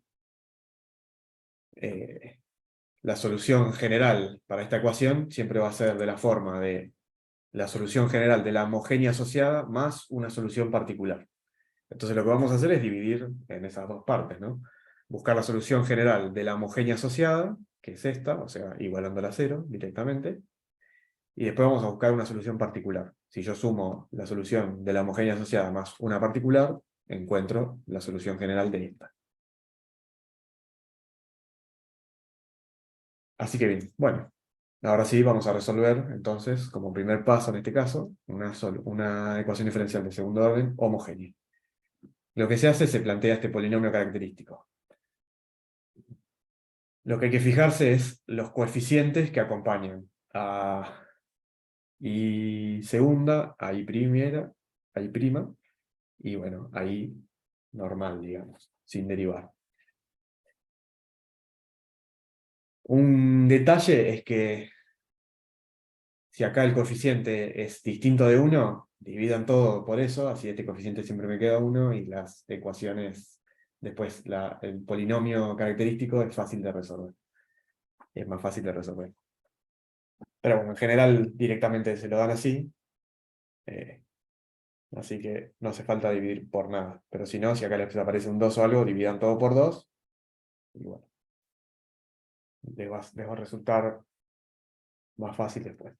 S1: la solución general para esta ecuación siempre va a ser de la forma de la solución general de la homogénea asociada más una solución particular. Entonces lo que vamos a hacer es dividir en esas dos partes, ¿no? Buscar la solución general de la homogénea asociada, que es esta, o sea, igualándola a 0 directamente, y después vamos a buscar una solución particular. Si yo sumo la solución de la homogénea asociada más una particular, encuentro la solución general de esta. Así que bien, bueno, ahora sí vamos a resolver, entonces, como primer paso en este caso, una ecuación diferencial de segundo orden homogénea. Lo que se hace, se plantea este polinomio característico. Lo que hay que fijarse es los coeficientes que acompañan a i segunda, a i primera, a i prima, y bueno, ahí normal, digamos, sin derivar. Un detalle es que si acá el coeficiente es distinto de 1, dividan todo por eso, así este coeficiente siempre me queda 1, y las ecuaciones, después el polinomio característico es fácil de resolver. Es más fácil de resolver. Pero bueno, en general directamente se lo dan así, así que no hace falta dividir por nada. Pero si no, si acá les aparece un 2 o algo, dividan todo por 2, y bueno, les va a resultar más fácil después.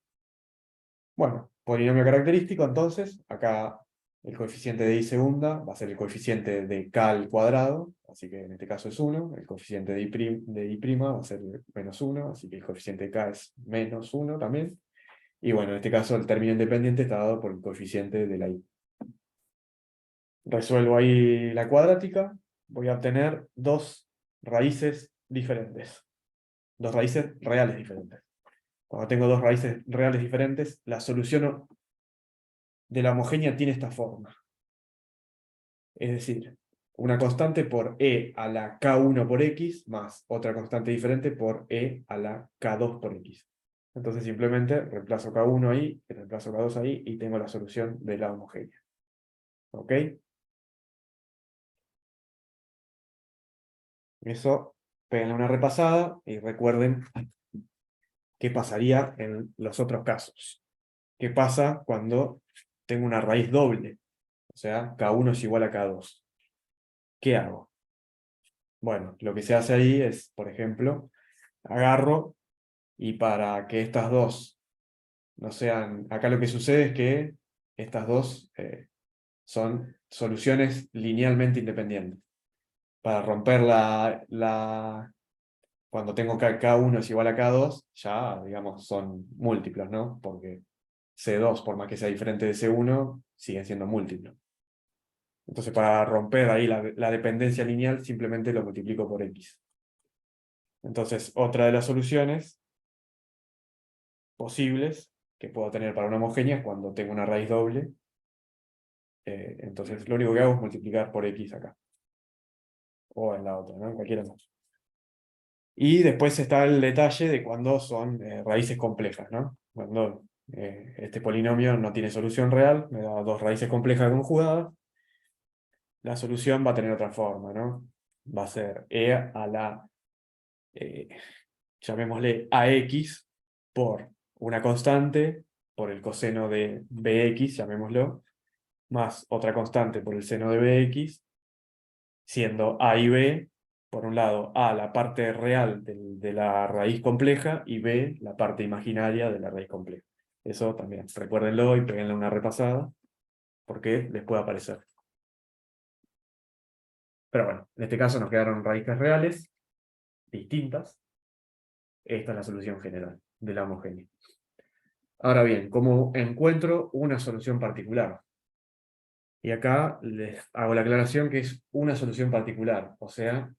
S1: Bueno, polinomio característico, entonces, acá el coeficiente de i segunda va a ser el coeficiente de k al cuadrado, así que en este caso es 1, el coeficiente de i prima va a ser menos 1, así que el coeficiente de k es menos 1 también, y bueno, en este caso el término independiente está dado por el coeficiente de la i. Resuelvo ahí la cuadrática, voy a obtener dos raíces diferentes, dos raíces reales diferentes. Cuando tengo dos raíces reales diferentes, la solución de la homogénea tiene esta forma. Es decir, una constante por e a la k1 por x más otra constante diferente por e a la k2 por x. Entonces simplemente reemplazo k1 ahí, reemplazo k2 ahí y tengo la solución de la homogénea. ¿Ok? Eso, peguen una repasada y recuerden ¿Qué pasaría en los otros casos? ¿Qué pasa cuando tengo una raíz doble? O sea, K1 es igual a K2. ¿Qué hago? Bueno, lo que se hace ahí es, por ejemplo, agarro y para que estas dos no sean... Acá lo que sucede es que estas dos son soluciones linealmente independientes. Para romper cuando tengo K1 es igual a K2, ya, digamos, son múltiplos, ¿no? Porque C2, por más que sea diferente de C1, siguen siendo múltiplos. Entonces, para romper ahí la dependencia lineal, simplemente lo multiplico por X. Entonces, otra de las soluciones posibles que puedo tener para una homogénea es cuando tengo una raíz doble. Entonces, lo único que hago es multiplicar por X acá. O en la otra, ¿no? En cualquiera de las dos. Y después está el detalle de cuando son raíces complejas, ¿no? Cuando este polinomio no tiene solución real, me da dos raíces complejas conjugadas, la solución va a tener otra forma, ¿no? Va a ser e a la, eh, llamémosle ax, por una constante, por el coseno de bx, llamémoslo, más otra constante por el seno de bx, siendo a y b, por un lado, a la parte real de la raíz compleja y b la parte imaginaria de la raíz compleja. Eso también, recuérdenlo y peguenle una repasada, porque les puede aparecer. Pero bueno, en este caso nos quedaron raíces reales, distintas. Esta es la solución general de la homogénea. Ahora bien, ¿cómo encuentro una solución particular? Y acá les hago la aclaración que es una solución particular, o sea,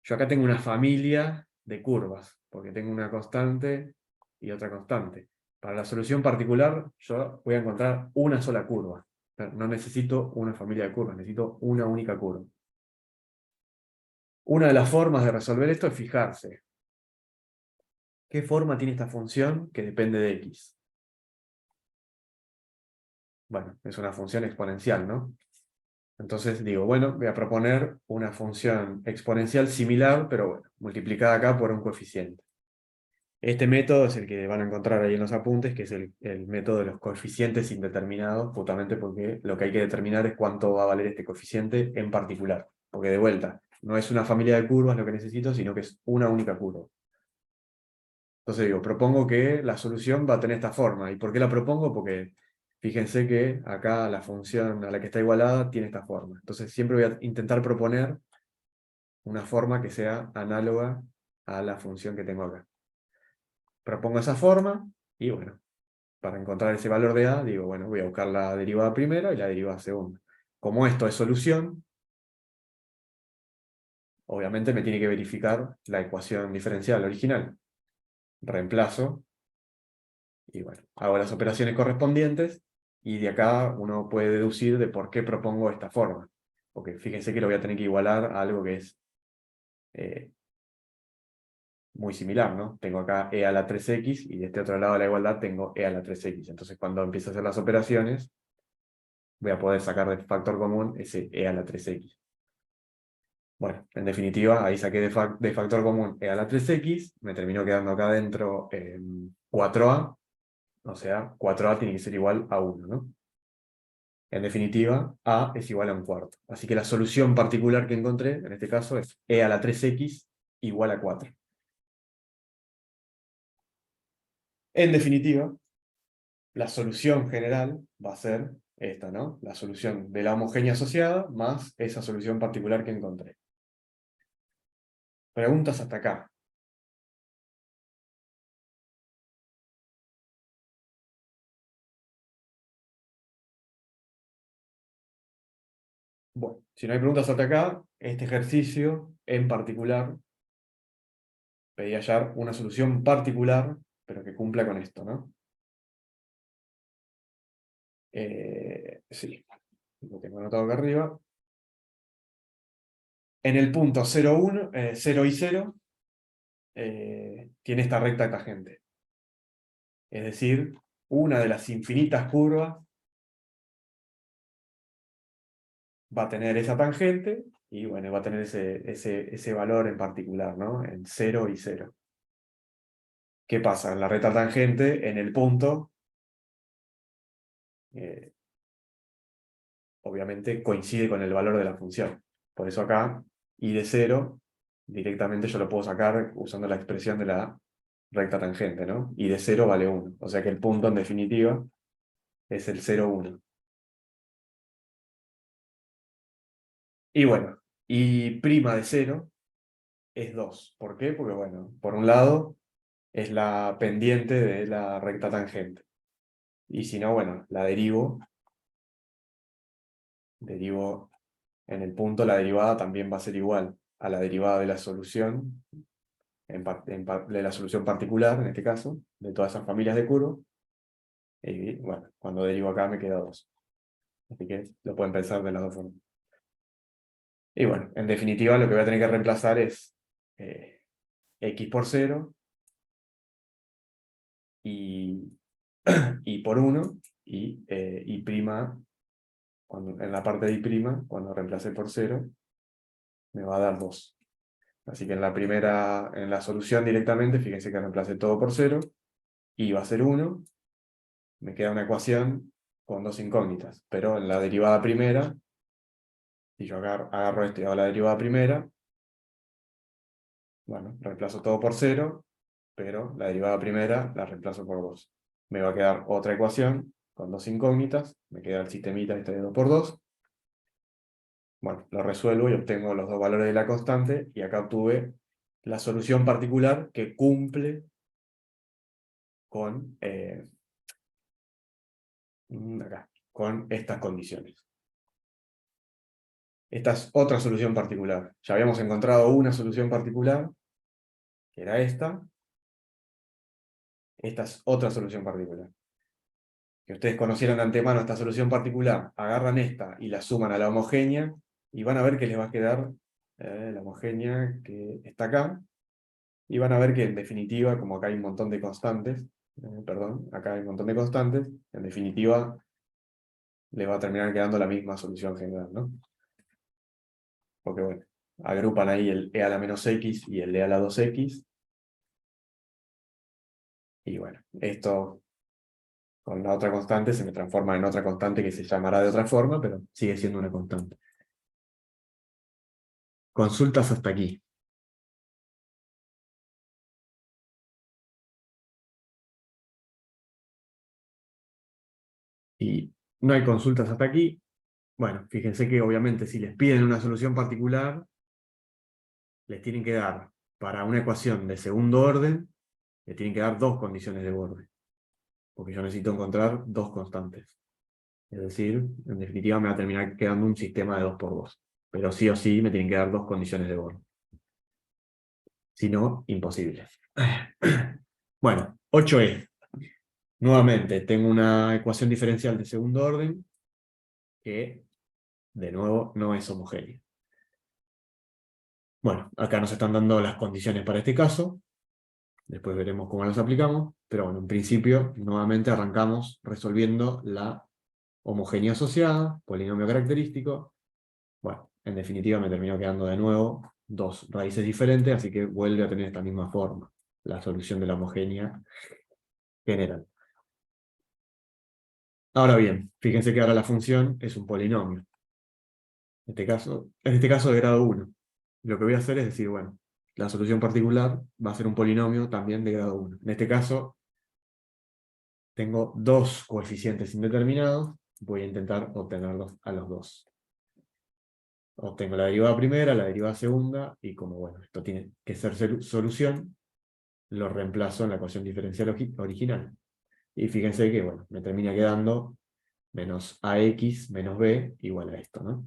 S1: yo acá tengo una familia de curvas, porque tengo una constante y otra constante. Para la solución particular, yo voy a encontrar una sola curva. No necesito una familia de curvas, necesito una única curva. Una de las formas de resolver esto es fijarse. ¿Qué forma tiene esta función que depende de x? Bueno, es una función exponencial, ¿no? Entonces digo, bueno, voy a proponer una función exponencial similar, pero bueno, multiplicada acá por un coeficiente. Este método es el que van a encontrar ahí en los apuntes, que es el método de los coeficientes indeterminados, justamente porque lo que hay que determinar es cuánto va a valer este coeficiente en particular. Porque de vuelta, no es una familia de curvas lo que necesito, sino que es una única curva. Entonces digo, propongo que la solución va a tener esta forma. ¿Y por qué la propongo? Porque fíjense que acá la función a la que está igualada tiene esta forma. Entonces siempre voy a intentar proponer una forma que sea análoga a la función que tengo acá. Propongo esa forma y bueno, para encontrar ese valor de A, digo, bueno, voy a buscar la derivada primera y la derivada segunda. Como esto es solución, obviamente me tiene que verificar la ecuación diferencial original. Reemplazo y bueno, hago las operaciones correspondientes y de acá uno puede deducir de por qué propongo esta forma. Porque fíjense que lo voy a tener que igualar a algo que es eh, muy similar, ¿no? Tengo acá e a la 3x y de este otro lado de la igualdad tengo e a la 3x. Entonces cuando empiezo a hacer las operaciones, voy a poder sacar de factor común ese e a la 3x. Bueno, en definitiva, ahí saqué de factor común e a la 3x, me terminó quedando acá adentro 4a, o sea, 4a tiene que ser igual a 1, ¿no? En definitiva, a es igual a un cuarto. Así que la solución particular que encontré, en este caso, es e a la 3x igual a 4. En definitiva, la solución general va a ser esta, ¿no? La solución de la homogénea asociada más esa solución particular que encontré. Preguntas hasta acá. Bueno, si no hay preguntas hasta acá, este ejercicio en particular pedí hallar una solución particular, pero que cumpla con esto, ¿no? Sí, lo tengo anotado acá arriba. En el punto 0, 1, 0 y 0 tiene esta recta tangente. Es decir, una de las infinitas curvas va a tener esa tangente y bueno, va a tener ese valor en particular, ¿no? En 0 y 0. ¿Qué pasa? En la recta tangente, en el punto, eh, obviamente coincide con el valor de la función. Por eso acá, y de 0, directamente yo lo puedo sacar usando la expresión de la recta tangente, ¿no? Y de 0 vale 1. O sea que el punto, en definitiva, es el 0, 1. Y bueno, y prima de 0 es 2. ¿Por qué? Porque, bueno, por un lado es la pendiente de la recta tangente. Y si no, bueno, la derivo en el punto, la derivada también va a ser igual a la derivada de la solución, de la solución particular, en este caso, de todas esas familias de curvas. Y bueno, cuando derivo acá me queda 2. Así que lo pueden pensar de las dos formas. Y bueno, en definitiva lo que voy a tener que reemplazar es x por 0 y, y por 1 y prima, en la parte de y', cuando reemplace por 0, me va a dar 2. Así que en la solución directamente, fíjense que reemplacé todo por 0, y va a ser 1, me queda una ecuación con dos incógnitas, pero en la derivada primera, si yo agarro esto y hago la derivada primera, bueno, reemplazo todo por 0, pero la derivada primera la reemplazo por 2. Me va a quedar otra ecuación con dos incógnitas, me queda el sistemita este de 2 por 2. Bueno, lo resuelvo y obtengo los dos valores de la constante, y acá obtuve la solución particular que cumple con, con estas condiciones. Esta es otra solución particular. Ya habíamos encontrado una solución particular, que era esta. Esta es otra solución particular. Que ustedes conocieran de antemano esta solución particular, agarran esta y la suman a la homogénea, y van a ver que les va a quedar la homogénea que está acá, y van a ver que en definitiva, como acá hay un montón de constantes, perdón, acá hay un montón de constantes, en definitiva les va a terminar quedando la misma solución general, ¿no? Porque bueno, agrupan ahí el e a la menos x y el e a la 2x, y bueno, esto con la otra constante se me transforma en otra constante que se llamará de otra forma, pero sigue siendo una constante. Consultas hasta aquí. Y no hay consultas hasta aquí. Bueno, fíjense que obviamente si les piden una solución particular, les tienen que dar, para una ecuación de segundo orden, les tienen que dar dos condiciones de borde, porque yo necesito encontrar dos constantes. Es decir, en definitiva me va a terminar quedando un sistema de 2 por 2. Pero sí o sí me tienen que dar dos condiciones de borde. Si no, imposible. Bueno, 8e. Nuevamente, tengo una ecuación diferencial de segundo orden que, de nuevo, no es homogénea. Bueno, acá nos están dando las condiciones para este caso. Después veremos cómo las aplicamos. Pero bueno, en principio, nuevamente arrancamos resolviendo la homogénea asociada, polinomio característico. Bueno, en definitiva me terminó quedando de nuevo dos raíces diferentes, así que vuelve a tener esta misma forma, la solución de la homogénea general. Ahora bien, fíjense que ahora la función es un polinomio. En este caso de grado 1. Lo que voy a hacer es decir, bueno, la solución particular va a ser un polinomio también de grado 1. En este caso, tengo dos coeficientes indeterminados, voy a intentar obtenerlos a los dos. Obtengo la derivada primera, la derivada segunda, y como bueno, esto tiene que ser solución, lo reemplazo en la ecuación diferencial original. Y fíjense que bueno, me termina quedando menos ax menos b igual a esto, ¿no?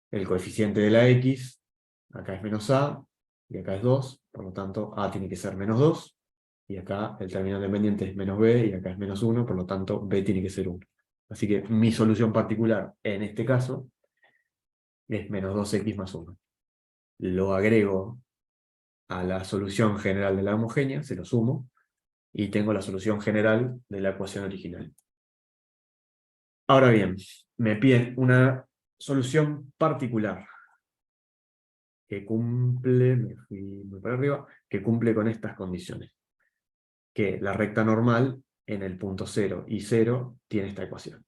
S1: El coeficiente de la x, acá es menos a, y acá es 2, por lo tanto a tiene que ser menos 2, y acá el término dependiente es menos b, y acá es menos 1, por lo tanto b tiene que ser 1. Así que mi solución particular en este caso es menos 2x más 1. Lo agrego a la solución general de la homogénea, se lo sumo, y tengo la solución general de la ecuación original. Ahora bien, me piden una solución particular que cumple, me fui muy para arriba, que cumple con estas condiciones. que la recta normal en el punto 0 y 0 tiene esta ecuación.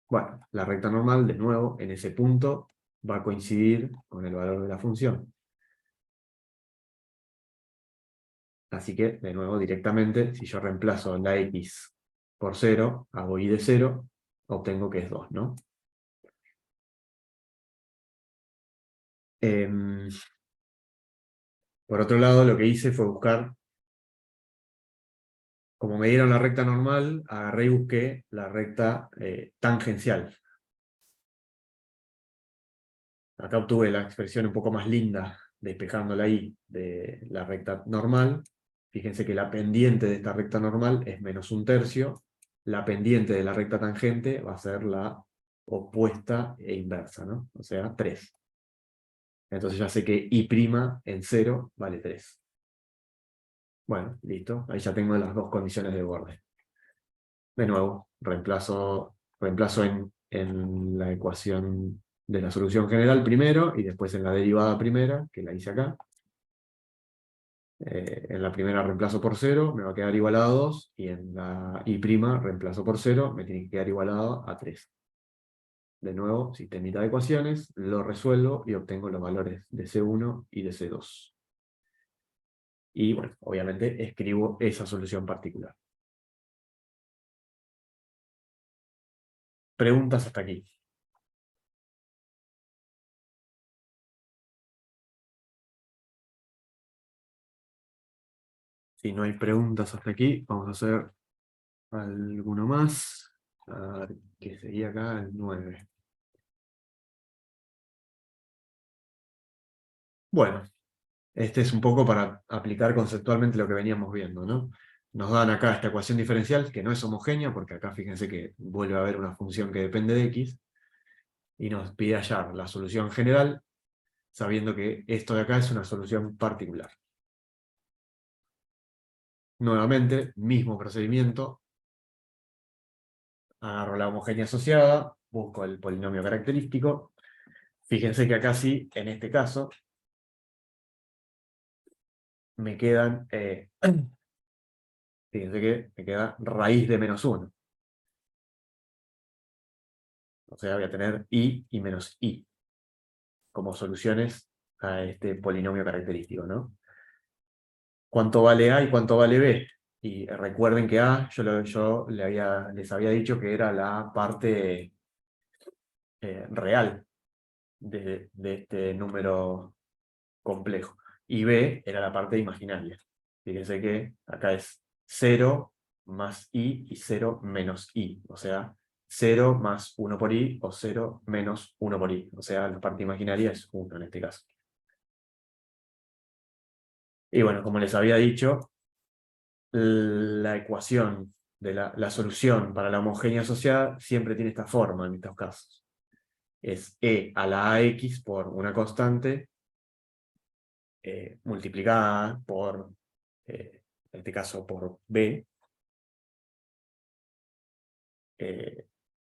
S1: Bueno, la recta normal, de nuevo, en ese punto va a coincidir con el valor de la función. Así que, de nuevo, directamente, si yo reemplazo la x por 0, hago y de 0, obtengo que es 2, ¿no? Por otro lado, lo que hice fue buscar, como me dieron la recta normal, agarré y busqué la recta tangencial. Acá obtuve la expresión un poco más linda, despejando la i de la recta normal. Fíjense que la pendiente de esta recta normal es menos 1/3. La pendiente de la recta tangente va a ser la opuesta e inversa, ¿no? O sea, 3. Entonces ya sé que i' en 0 vale 3. Bueno, listo. Ahí ya tengo las dos condiciones de borde. De nuevo, reemplazo en la ecuación de la solución general primero, y después en la derivada primera, que la hice acá. En la primera reemplazo por 0, me va a quedar igualado a 2, y en la i' reemplazo por 0, me tiene que quedar igualado a 3. De nuevo, sistemita de ecuaciones, lo resuelvo y obtengo los valores de C1 y de C2. Y bueno, obviamente escribo esa solución particular. ¿Preguntas hasta aquí? Si no hay preguntas hasta aquí, vamos a hacer alguno más. A ver, que sería acá el 9. Bueno, este es un poco para aplicar conceptualmente lo que veníamos viendo, ¿no? Nos dan acá esta ecuación diferencial, que no es homogénea, porque acá fíjense que vuelve a haber una función que depende de x, y nos pide hallar la solución general, sabiendo que esto de acá es una solución particular. Nuevamente, mismo procedimiento, agarro la homogénea asociada, busco el polinomio característico. Fíjense que acá sí, en este caso, me quedan, fíjense que me queda raíz de menos 1. O sea, voy a tener i y menos i como soluciones a este polinomio característico, ¿no? ¿Cuánto vale a y cuánto vale b? Y recuerden que a, yo les había dicho que era la parte real de este número complejo. Y b era la parte imaginaria. Fíjense que acá es 0 más i y 0 menos i. O sea, 0 más 1 por i o 0 menos 1 por i. O sea, la parte imaginaria es 1 en este caso. Y bueno, como les había dicho, la ecuación de la solución para la homogénea asociada siempre tiene esta forma en estos casos. Es e a la ax por una constante multiplicada por, en este caso, por b.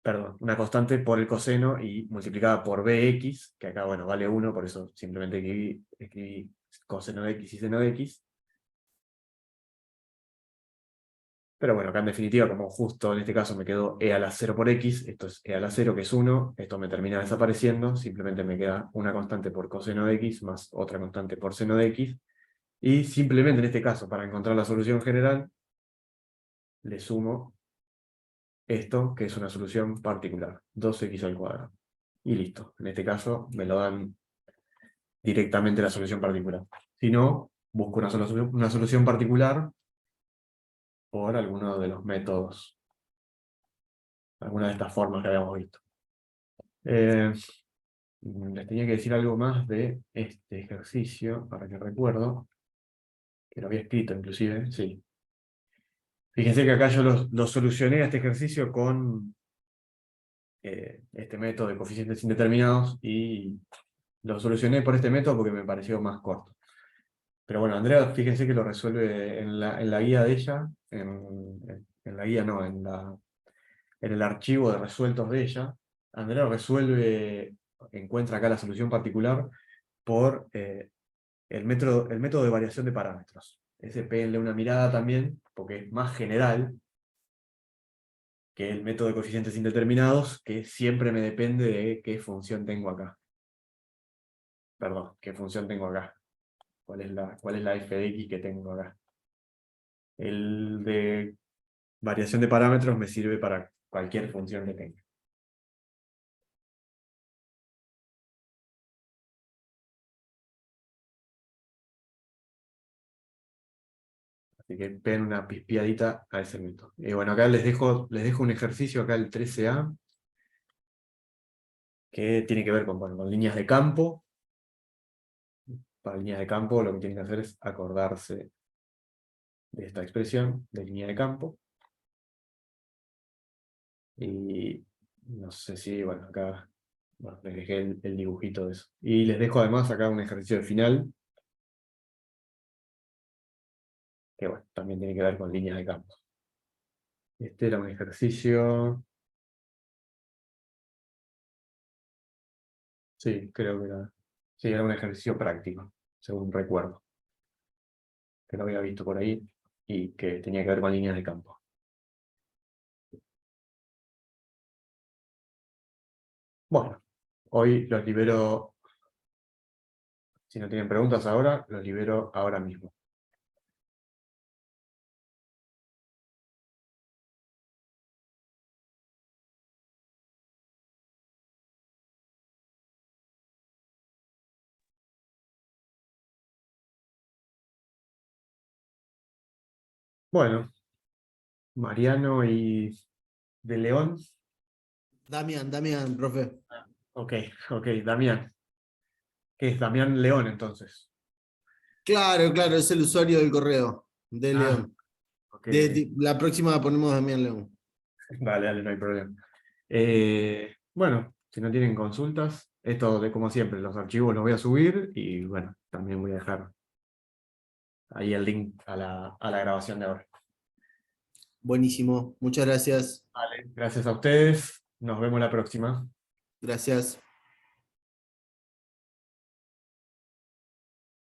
S1: Perdón, una constante por el coseno y multiplicada por bx, que acá, bueno, vale 1, por eso simplemente escribí coseno de x y seno de x. Pero bueno, acá en definitiva, como justo en este caso me quedó e a la 0 por x, esto es e a la 0, que es 1, esto me termina desapareciendo, simplemente me queda una constante por coseno de x más otra constante por seno de x, y simplemente en este caso, para encontrar la solución general, le sumo esto, que es una solución particular, 2x al cuadrado. Y listo, en este caso me lo dan directamente la solución particular. Si no, busco una solución particular por alguno de los métodos, alguna de estas formas que habíamos visto. Les tenía que decir algo más de este ejercicio, para que recuerdo, que lo había escrito inclusive, sí. Fíjense que acá yo lo solucioné a este ejercicio con este método de coeficientes indeterminados, y lo solucioné por este método porque me pareció más corto. Pero bueno, Andrea, fíjense que lo resuelve en la guía de ella, en la guía no, en el archivo de resueltos de ella. Andrea encuentra acá la solución particular por el método de variación de parámetros. ese péguenle una mirada también, porque es más general que el método de coeficientes indeterminados, que siempre me depende de qué función tengo acá. Perdón, qué función tengo acá. ¿Cuál es la f de x que tengo acá? El de variación de parámetros me sirve para cualquier función que tenga. Así que ven una pispiadita a ese método. Y bueno, acá les dejo un ejercicio, acá el 13A, que tiene que ver con líneas de campo. Para líneas de campo lo que tienen que hacer es acordarse de esta expresión de línea de campo. Y no sé si, bueno, acá les dejé el dibujito de eso. Y les dejo además acá un ejercicio de final, que bueno, también tiene que ver con líneas de campo. Este era un ejercicio... Sí, creo que era... Sí, era un ejercicio práctico, según recuerdo, que lo había visto por ahí y que tenía que ver con líneas de campo. Bueno, hoy los libero, si no tienen preguntas ahora, los libero ahora mismo. Bueno, Mariano y de León.
S3: Damián, profe.
S1: Ok, ok, Damián. ¿Qué es Damián León entonces?
S3: Claro, es el usuario del correo de
S1: Ah,
S3: León.
S1: ok, ok.
S3: La próxima ponemos Damián León.
S1: Dale, dale, no hay problema. Bueno, si no tienen consultas, esto de como siempre, los archivos los voy a subir y bueno, también voy a dejar ahí el link a la grabación de ahora.
S3: Buenísimo, muchas gracias.
S1: Vale, gracias a ustedes, nos vemos la próxima.
S3: Gracias.